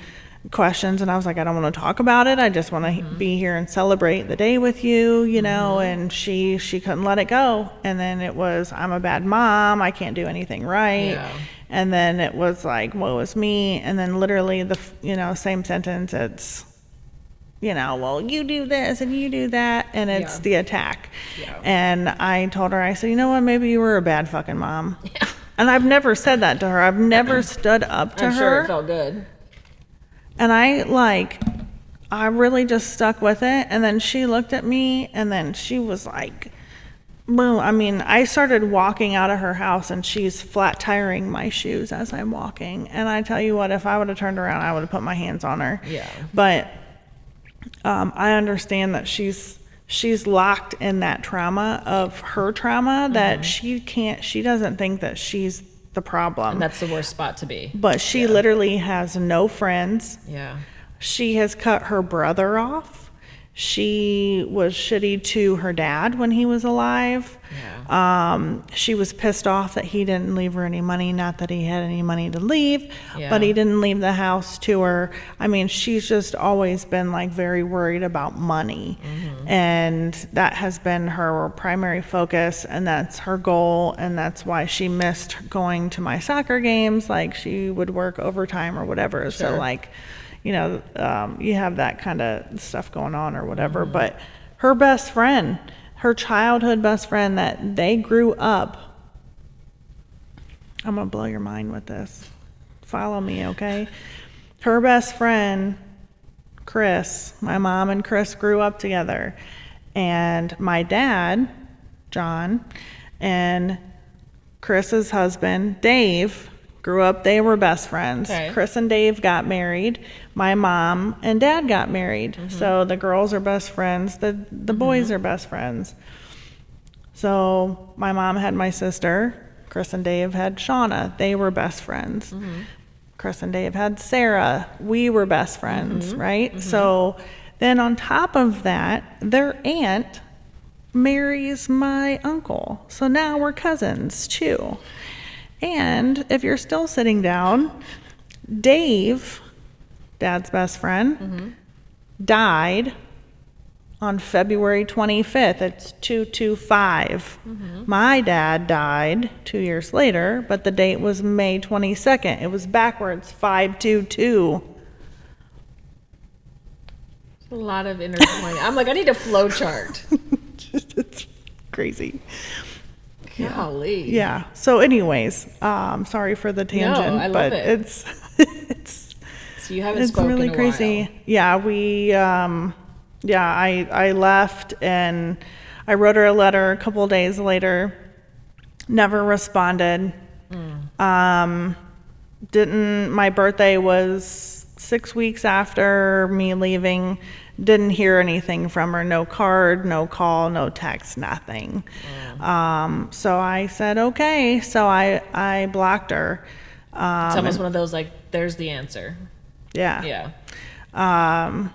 questions, and I was like, "I don't want to talk about it. I just want to be here and celebrate the day with you," and she couldn't let it go. And then it was, "I'm a bad mom, I can't do anything right." Yeah. And then it was like, "Woe is me." And then literally the same sentence, it's well, you do this and you do that, and it's the attack. Yeah. And I told her, I said, "You know what, maybe you were a bad fucking mom." Yeah. And I've never said that to her. I've never stood up to her. I'm sure it felt good. And I really just stuck with it. And then she looked at me, and then she was like, boom. I mean, I started walking out of her house, and she's flat tiring my shoes as I'm walking. And I tell you what, if I would have turned around, I would have put my hands on her. Yeah. But I understand that she's locked in that trauma of her trauma, that she doesn't think that she's the problem. And that's the worst spot to be. But she literally has no friends. Yeah. She has cut her brother off. She was shitty to her dad when he was alive. Yeah. She was pissed off that he didn't leave her any money. Not that he had any money to leave, Yeah. but he didn't leave the house to her. I mean, she's just always been very worried about money. And that has been her primary focus, and that's her goal. And that's why she missed going to my soccer games. She would work overtime or whatever. Sure. So you have that kind of stuff going on or whatever. But her best friend, her childhood best friend that they grew up, I'm going to blow your mind with this. Follow me, okay? Her best friend, Chris, my mom and Chris grew up together. And my dad, John, and Chris's husband, Dave, grew up, they were best friends. Okay. Chris and Dave got married. My mom and dad got married. So the girls are best friends. The boys are best friends. So my mom had my sister. Chris and Dave had Shauna. They were best friends. Chris and Dave had Sarah. We were best friends, right? So then on top of that, their aunt marries my uncle. So now we're cousins too. And if you're still sitting down, Dave, Dad's best friend, died on February 25th. It's 225. My dad died 2 years later, but the date was May 22nd. It was backwards, 522. A lot of intertwining. I'm like, I need a flow chart. It's crazy. Golly. Yeah. So anyways, sorry for the tangent, I love but it. it's So you haven't it's spoken really in a crazy. while. Yeah, we I left and I wrote her a letter a couple of days later. Never responded. Didn't my birthday was 6 weeks after me leaving. Didn't hear anything from her. No card, no call, no text, nothing. So I said, okay. So I blocked her. It's almost one of those, like, there's the answer. Yeah. Yeah.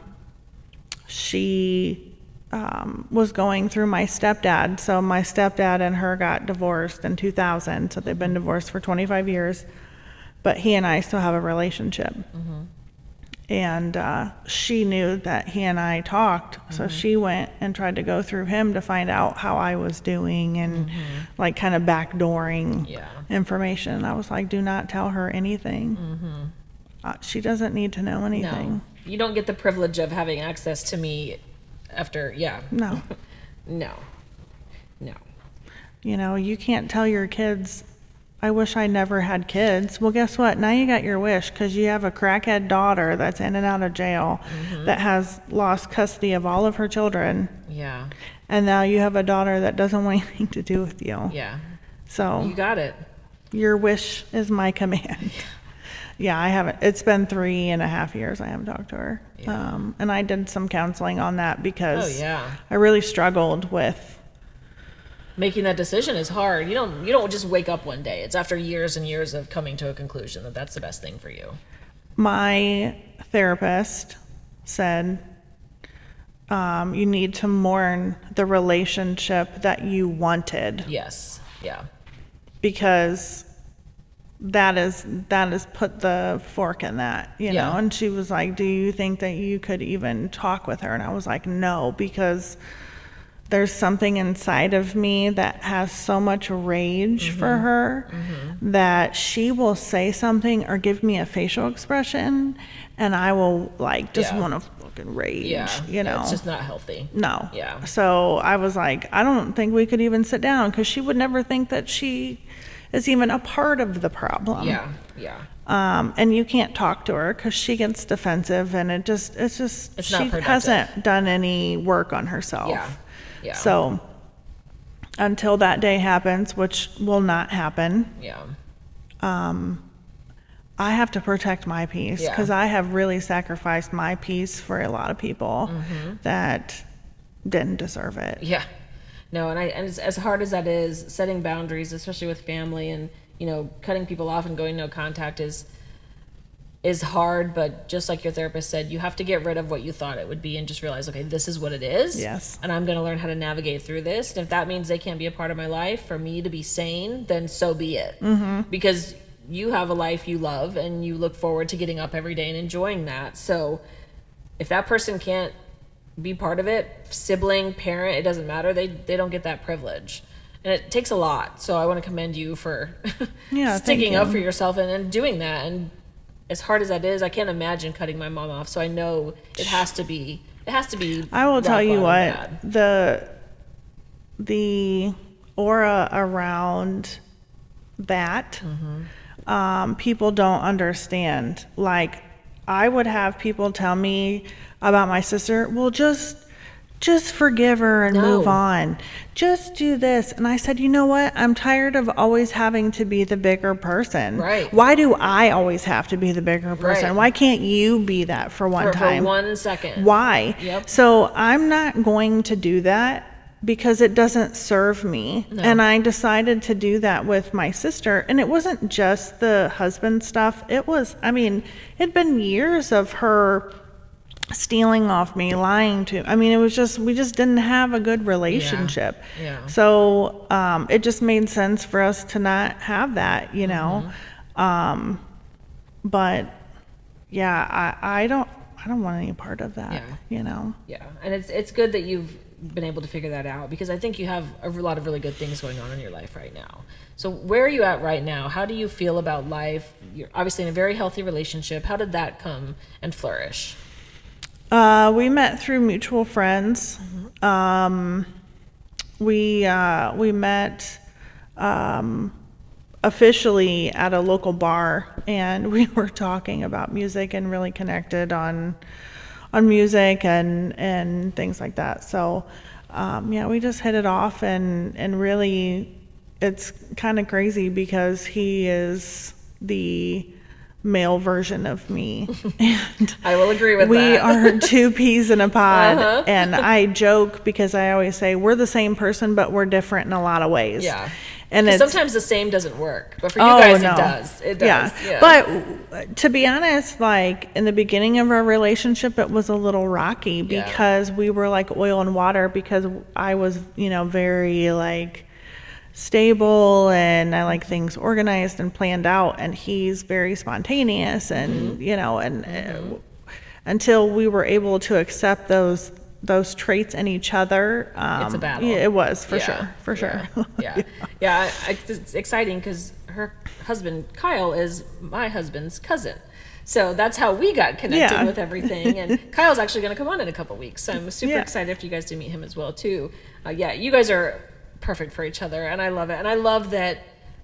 She was going through my stepdad. So my stepdad and her got divorced in 2000. So they've been divorced for 25 years. But he and I still have a relationship. And she knew that he and I talked. So she went and tried to go through him to find out how I was doing and like kind of backdooring information. And I was like, do not tell her anything. She doesn't need to know anything. No. You don't get the privilege of having access to me after, No. No. You can't tell your kids, I wish I never had kids. Well, guess what? Now you got your wish because you have a crackhead daughter that's in and out of jail that has lost custody of all of her children. Yeah. And now you have a daughter that doesn't want anything to do with you. Yeah. So You got it. your wish is my command. Yeah, I haven't. It's been 3.5 years I haven't talked to her. Yeah. And I did some counseling on that because I really struggled with. Making that decision is hard. You don't just wake up one day. It's after years and years of coming to a conclusion that that's the best thing for you. My therapist said, you need to mourn the relationship that you wanted. Yes. Yeah. Because that is put the fork in that, you know? And she was like, do you think that you could even talk with her? And I was like, no, because there's something inside of me that has so much rage for her that she will say something or give me a facial expression and I will like just want to fucking rage, you know? It's just not healthy. No. Yeah. So I was like, I don't think we could even sit down because she would never think that she is even a part of the problem. Yeah. And you can't talk to her because she gets defensive and it's not she productive. hasn't done any work on herself. Yeah. So until that day happens, which will not happen, I have to protect my peace because I have really sacrificed my peace for a lot of people that didn't deserve it. Yeah. No, and as hard as that is, setting boundaries, especially with family and, cutting people off and going no contact is hard, but just like your therapist said, you have to get rid of what you thought it would be and just realize, okay, this is what it is. Yes. And I'm going to learn how to navigate through this. And if that means they can't be a part of my life for me to be sane, then so be it. Because you have a life you love and you look forward to getting up every day and enjoying that. So if that person can't be part of it, sibling, parent, it doesn't matter. They don't get that privilege. And it takes a lot. So I want to commend you for sticking up for yourself and doing that and as hard as that is, I can't imagine cutting my mom off. So I know it has to be I will tell you what, bad. the aura around that, people don't understand. Like, I would have people tell me about my sister, well, just forgive her and move on. Just do this. And I said, you know what? I'm tired of always having to be the bigger person. Right. Why do I always have to be the bigger person? Right. Why can't you be that for one time? For 1 second. Why? Yep. So I'm not going to do that because it doesn't serve me. No. And I decided to do that with my sister. And it wasn't just the husband stuff. It was, I mean, it'd been years of her stealing off me, lying to, I mean, it was just, we just didn't have a good relationship. Yeah. So it just made sense for us to not have that, you know. But yeah, I don't want any part of that, you know. Yeah, and it's good that you've been able to figure that out, because I think you have a lot of really good things going on in your life right now. So where are you at right now? How do you feel about life? You're obviously in a very healthy relationship. How did that come and flourish? We met through mutual friends. We met officially at a local bar, and we were talking about music and really connected on music and things like that. So yeah, we just hit it off, and really it's kind of crazy because he is the male version of me. And I will agree with that. We are two peas in a pod. And I joke because I always say we're the same person, but we're different in a lot of ways. Yeah. And sometimes the same doesn't work, but for you guys, no. it does. It does. Yeah. But to be honest, like in the beginning of our relationship, it was a little rocky because we were like oil and water, because I was, you know, very like stable and I like things organized and planned out, and he's very spontaneous and you know, and until we were able to accept those traits in each other, it's a battle. Yeah, it was for sure. Yeah. It's exciting because her husband Kyle is my husband's cousin. So that's how we got connected with everything. And Kyle's actually going to come on in a couple weeks. So I'm super excited for you guys to meet him as well too. You guys are perfect for each other, and I love it. And I love that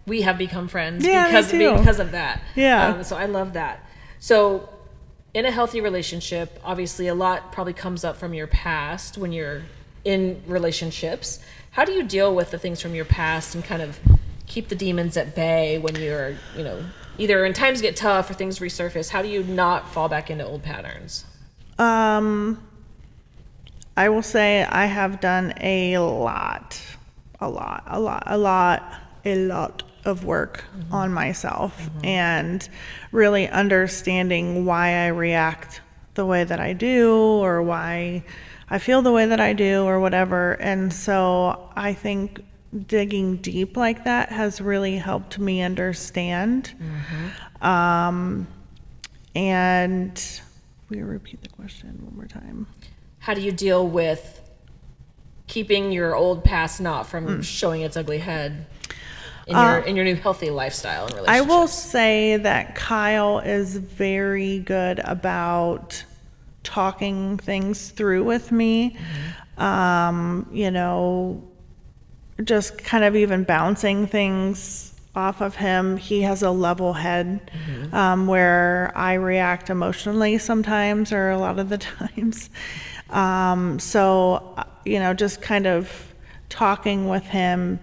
we have become friends because of that. So I love that. So in a healthy relationship, obviously a lot probably comes up from your past when you're in relationships. How do you deal with the things from your past and kind of keep the demons at bay when you're, you know, either when times get tough or things resurface? How do you not fall back into old patterns? I will say I have done a lot of work on myself and really understanding why I react the way that I do, or why I feel the way that I do, or whatever. And so I think digging deep like that has really helped me understand. And will you repeat the question one more time? How do you deal with keeping your old past not from showing its ugly head in your new healthy lifestyle and relationships? I will say that Kyle is very good about talking things through with me. You know, just kind of even bouncing things off of him. He has a level head, where I react emotionally sometimes, or a lot of the times. So, you know, just kind of talking with him,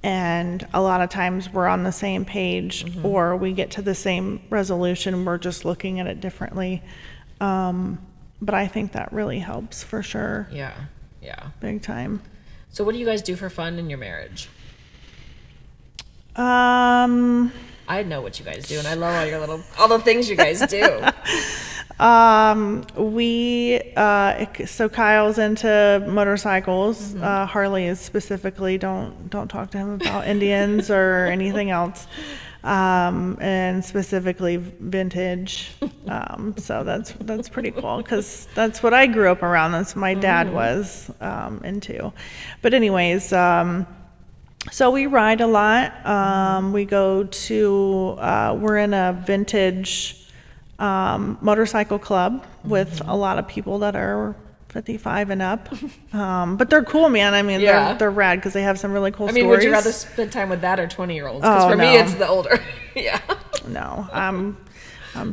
and a lot of times we're on the same page, or we get to the same resolution. We're just looking at it differently. But I think that really helps for sure. Yeah. Big time. So what do you guys do for fun in your marriage? I know what you guys do, and I love all the things you guys do. So Kyle's into motorcycles. Harley is specifically, don't talk to him about Indians or anything else. And specifically vintage. So that's pretty cool, because that's what I grew up around. That's what my dad was into. But anyways, so we ride a lot. We go to we're in a vintage motorcycle club with a lot of people that are 55 and up. But they're cool, man. I mean, they're rad because they have some really cool stories. Would you rather spend time with that or 20-year-olds? Because for me, it's the older. Yeah. No, I'm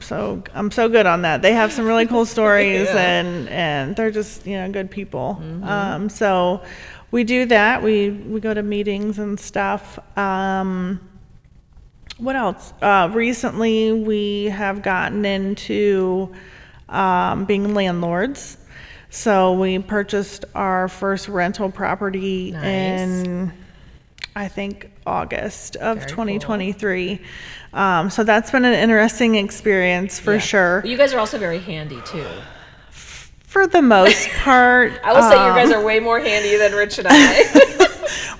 so good on that. They have some really cool stories and they're just, good people. So we do that. We go to meetings and stuff. What else? Recently we have gotten into being landlords. So we purchased our first rental property in, I think, August of 2023. Cool. So that's been an interesting experience for sure. But you guys are also very handy too. For the most part. I would say you guys are way more handy than Rich and I.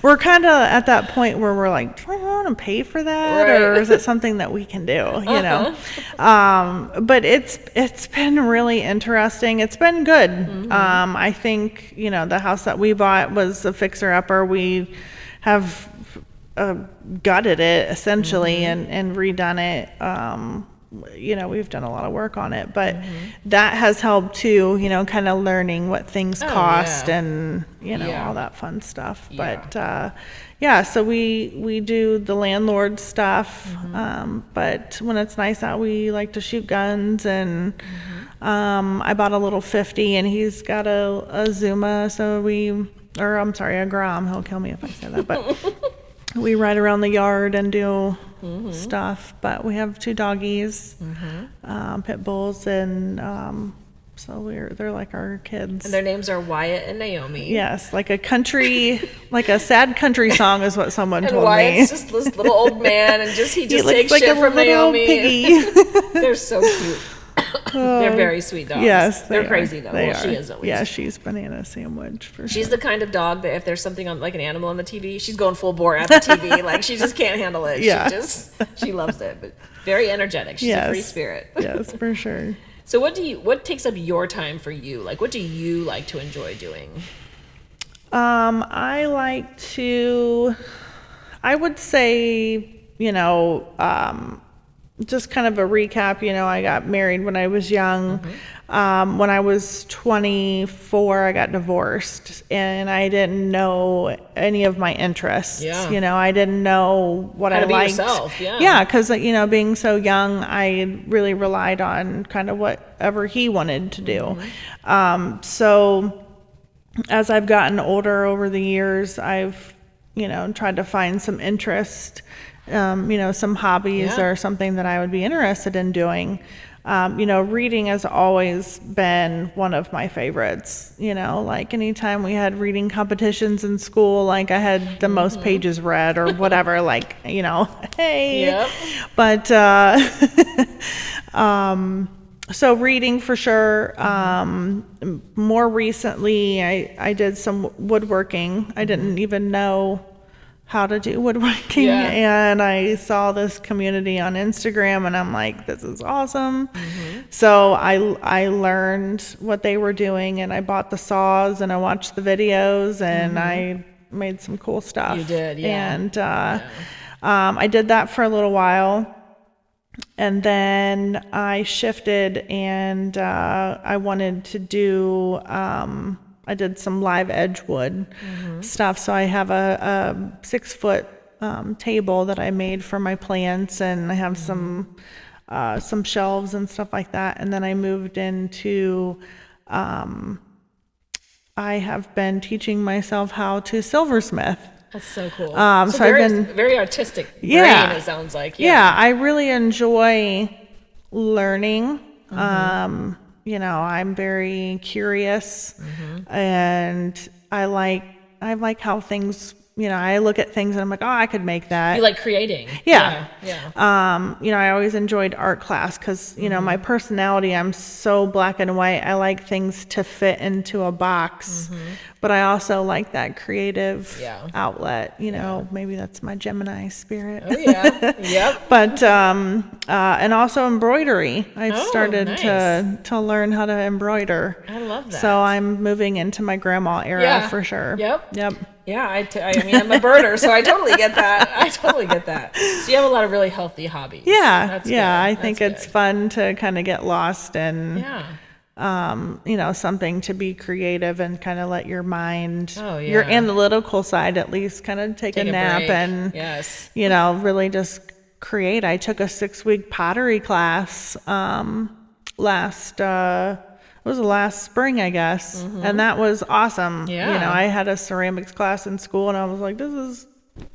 We're kind of at that point where we're like, do I want to pay for that? Right. Or is it something that we can do, you know? But it's been really interesting. It's been good. I think, the house that we bought was a fixer-upper. We have gutted it, essentially, and redone it. We've done a lot of work on it, but that has helped too, kind of learning what things cost and, all that fun stuff. But, so we do the landlord stuff. But when it's nice out, we like to shoot guns and, I bought a little 50 and he's got a Zuma. So a Grom. He'll kill me if I say that, but we ride around the yard and do stuff, but we have 2 doggies, pit bulls, and so they're like our kids. And their names are Wyatt and Naomi. Yes, like a sad country song is what someone told Wyatt's me. It's just this little old man, and he just he takes like shit from Naomi. Piggy. They're so cute. They're very sweet dogs. Yes, they're crazy though. They are. She is at least. Yeah, she's banana sandwich for sure. She's the kind of dog that if there's something on, like an animal on the TV, she's going full bore at the TV. Like she just can't handle it. Yeah. She loves it. But very energetic. She's a free spirit. Yes, for sure. So what takes up your time for you? Like what do you like to enjoy doing? I would say, just kind of a recap, I got married when I was young. When I was 24, I got divorced and I didn't know any of my interests. I didn't know what I liked. Yourself. Because, being so young, I really relied on kind of whatever he wanted to do. So as I've gotten older over the years, I've, tried to find some interest, some hobbies or something that I would be interested in doing. Reading has always been one of my favorites. Like anytime we had reading competitions in school, like I had the most pages read or whatever, like, hey. Yep. But, so reading for sure. More recently, I did some woodworking. I didn't even know how to do woodworking, and I saw this community on Instagram and I'm like, this is awesome. So I learned what they were doing and I bought the saws and I watched the videos and I made some cool stuff. You did, And I did that for a little while and then I shifted and I wanted to do I did some live edge wood stuff. So I have a 6-foot table that I made for my plants, and I have some shelves and stuff like that. And then I moved into, I have been teaching myself how to silversmith. That's so cool. So I've been very artistic brain, it sounds like. Yeah, I really enjoy learning. I'm very curious and I like how things, I look at things and I'm like, oh, I could make that. You like creating. Yeah. I always enjoyed art class because, my personality, I'm so black and white. I like things to fit into a box, but I also like that creative outlet, maybe that's my Gemini spirit. Oh yeah. Yep. But, and also embroidery. I've started to learn how to embroider. I love that. So I'm moving into my grandma era for sure. Yep. Yeah, I mean, I'm a birder, so I totally get that. I totally get that. So you have a lot of really healthy hobbies. Yeah, That's yeah. good. I think That's it's good. fun to kind of get lost in, Yeah. something to be creative and kind of let your mind, Oh, your yeah. analytical side at least, kind of take a Take a nap break. and, Yes. really just create. I took a 6-week pottery class it was last spring, I guess, and that was awesome. Yeah. I had a ceramics class in school, and I was like,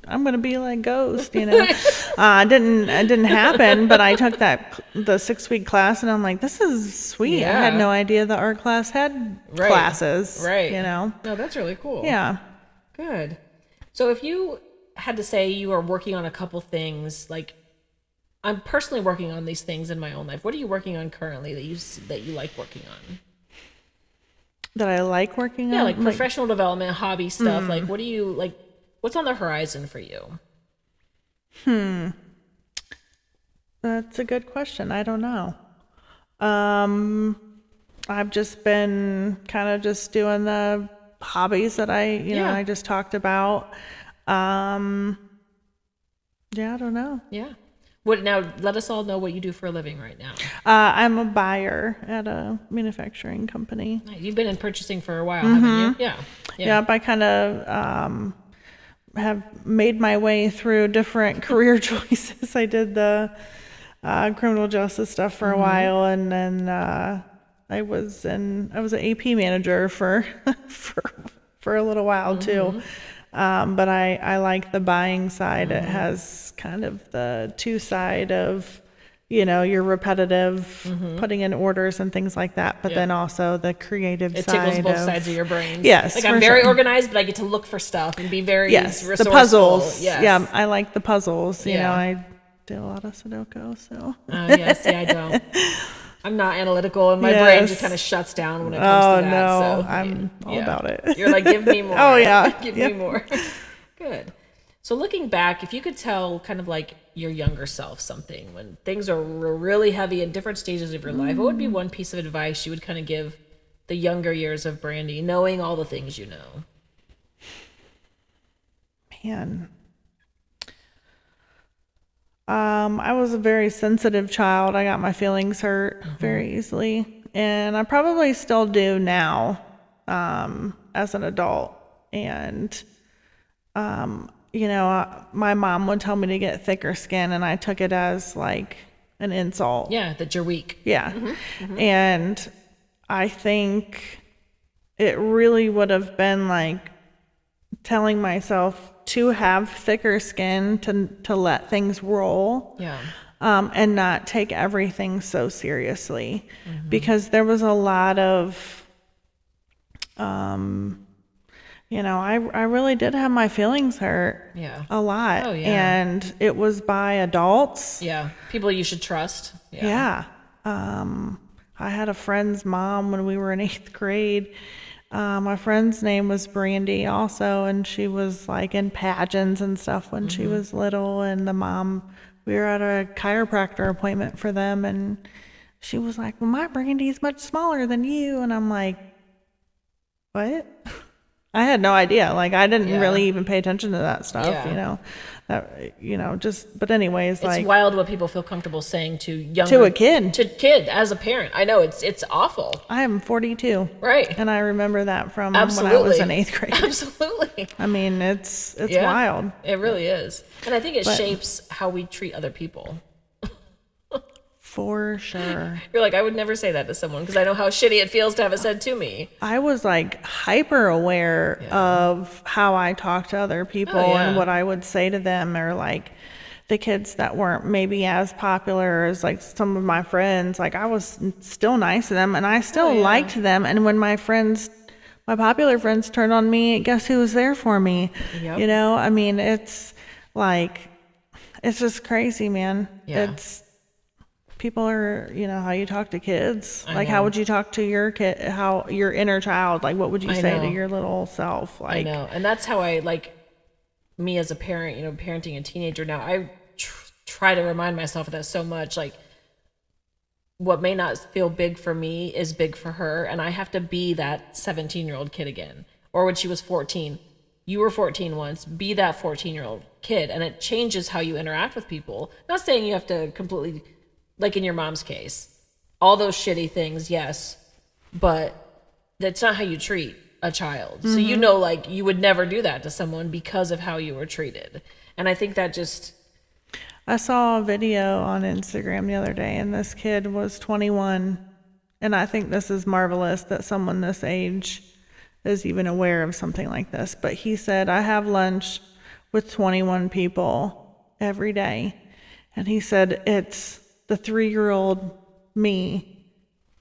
I'm gonna be like Ghost, it didn't happen, but I took the 6-week class, and I'm like, this is sweet. I had Yeah. no idea the art class had Right. classes. Right. No, that's really cool. Yeah. Good. So if you had to say you are working on a couple things, like I'm personally working on these things in my own life. What are you working on currently that you like working on? That I like working Yeah, on. like professional development, hobby stuff. Like what do you like? What's on the horizon for you? That's a good question. I don't know. I've just been kind of just doing the hobbies that Yeah. I just talked about. Um, yeah, I don't know. Yeah. What now? Let us all know what you do for a living right now. I'm a buyer at a manufacturing company. You've been in purchasing for a while, haven't you? Yeah. Yeah. Yep, I kind of have made my way through different career choices. I did the criminal justice stuff for a while, and then I was an AP manager for for a little while too. But I like the buying side. It has kind of the two side of, your repetitive putting in orders and things like that, but then also the creative It side tickles both sides of your brains. Yes, Like for I'm very sure. organized, but I get to look for stuff and be very resourceful. The puzzles. Yes. Yeah, I like the puzzles. Yeah. I did a lot of Sudoku, so. Yeah, see, I don't. I'm not analytical, and my brain just kind of shuts down when it comes to that. No, So I'm all about it. You're like, give me more. Oh, yeah. Give Yep. me more. Good. So looking back, if you could tell kind of like your younger self something when things are really heavy in different stages of your life, what would be one piece of advice you would kind of give the younger years of Brandi, knowing all the things you know? Man. I was a very sensitive child. I got my feelings hurt very easily, and I probably still do now, as an adult. And, my mom would tell me to get thicker skin, and I took it as like an insult. Yeah, that you're weak. Yeah. And I think it really would have been like telling myself to have thicker skin, to let things roll. Yeah. And not take everything so seriously, because there was a lot of, I really did have my feelings hurt. Yeah. A lot. Oh, yeah. And it was by adults. Yeah. People you should trust. Yeah. I had a friend's mom when we were in 8th grade. My friend's name was Brandi also, and she was like in pageants and stuff when she was little. And the mom, we were at a chiropractor appointment for them, and she was like, well, my Brandy's much smaller than you. And I'm like, what? I had no idea. Like, I didn't really even pay attention to that stuff, but anyways, It's like, wild what people feel comfortable saying to younger, to a kid. To kid as a parent. I know it's awful. I am 42. Right. And I remember that from Absolutely. when I was in 8th grade. Absolutely. I mean, it's wild. It really is. And I think it shapes how we treat other people. For sure. You're like, I would never say that to someone because I know how shitty it feels to have it said to me. I was like hyper aware of how I talk to other people and what I would say to them, or like the kids that weren't maybe as popular as like some of my friends. Like, I was still nice to them, and I still liked them. And when my popular friends turned on me, guess who was there for me? Yep. I mean, it's like, it's just crazy, man. Yeah. People are, how you talk to kids. Like, how would you talk to your kid, how your inner child, like, what would you say to your little self? Like, I know. And that's how I, like, me as a parent, parenting a teenager now, I try to remind myself of that so much. Like, what may not feel big for me is big for her. And I have to be that 17-year-old kid again. Or when she was 14, You were 14 once. Be that 14-year-old kid. And it changes how you interact with people. Not saying you have to completely, like in your mom's case, all those shitty things, yes. But that's not how you treat a child. So you know, like, you would never do that to someone because of how you were treated. And I think that just... I saw a video on Instagram the other day, and this kid was 21. And I think this is marvelous that someone this age is even aware of something like this. But he said, I have lunch with 21 people every day. And he said, it's the 3-year-old me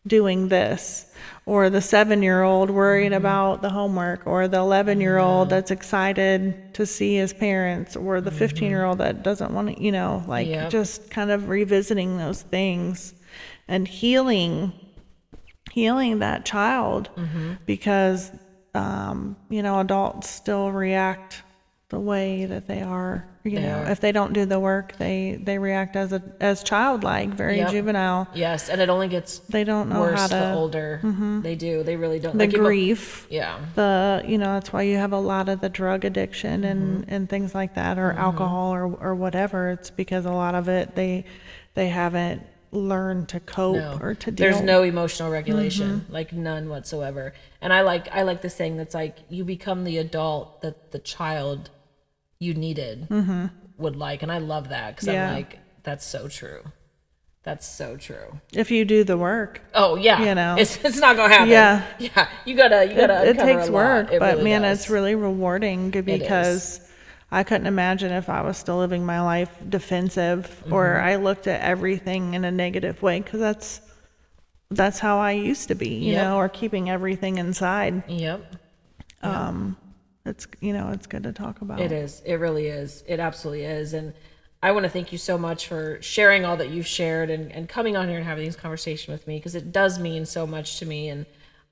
doing this, or the 7-year-old worried about the homework, or the 11-year-old that's excited to see his parents, or the 15-year-old that doesn't want to, like just kind of revisiting those things and healing that child, because adults still react the way that they are. If they don't do the work, they react as childlike, very juvenile. Yes, and it only gets they don't know worse how to the older they do. They really don't. The like grief. Yeah. That's why you have a lot of the drug addiction and things like that, or alcohol or whatever. It's because a lot of it they haven't learned to cope or to deal. There's no emotional regulation, like none whatsoever. And I like the saying that's like, you become the adult that the child you needed would like. And I love that, because I'm like, that's so true. That's so true. If you do the work. Oh yeah. It's not gonna happen. Yeah. You gotta it takes work, but really man, does. It's really rewarding, because I couldn't imagine if I was still living my life defensive, or I looked at everything in a negative way, because that's how I used to be, or keeping everything inside. It's it's good to talk about. It is. It really is. It absolutely is. And I want to thank you so much for sharing all that you've shared and coming on here and having this conversation with me, because it does mean so much to me. And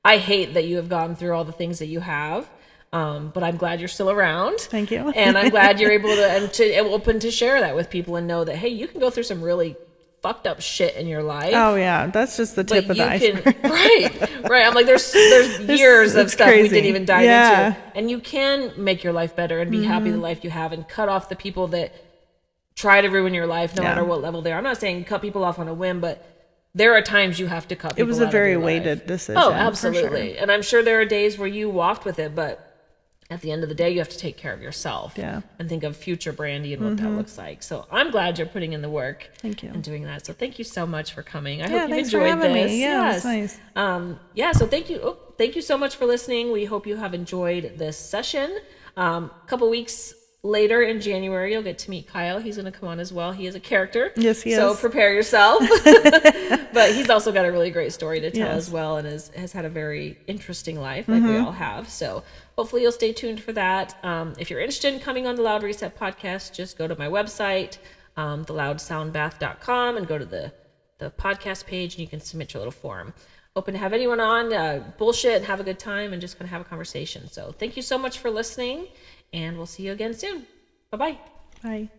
I hate that you have gone through all the things that you have. But I'm glad you're still around. Thank you. And I'm glad you're able to open to share that with people and know that, hey, you can go through some really fucked up shit in your life. Oh yeah, that's just the tip of the iceberg. Right. I'm like, there's years of stuff crazy. we didn't even dive into, and you can make your life better and be happy with the life you have, and cut off the people that try to ruin your life, no matter what level they are. I'm not saying cut people off on a whim, but there are times you have to cut people. It was a out very of your weighted life. decision. Oh, absolutely. And I'm sure there are days where you walked with it, but at the end of the day, you have to take care of yourself and think of future Brandi and what that looks like. So I'm glad you're putting in the work. Thank you. And doing that. So thank you so much for coming. I hope you thanks enjoyed for having this. me. Yeah, it was nice. So thank you. Thank you so much for listening. We hope you have enjoyed this session. A couple weeks later in January, you'll get to meet Kyle. He's going to come on as well. He is a character. Yes, he is. So prepare yourself. But he's also got a really great story to tell as well, and has had a very interesting life, like we all have. So hopefully you'll stay tuned for that. If you're interested in coming on the Loud Reset podcast, just go to my website, theloudsoundbath.com, and go to the podcast page, and you can submit your little form. Open to have anyone on, bullshit, and have a good time, and just kind of have a conversation. So thank you so much for listening, and we'll see you again soon. Bye-bye. Bye.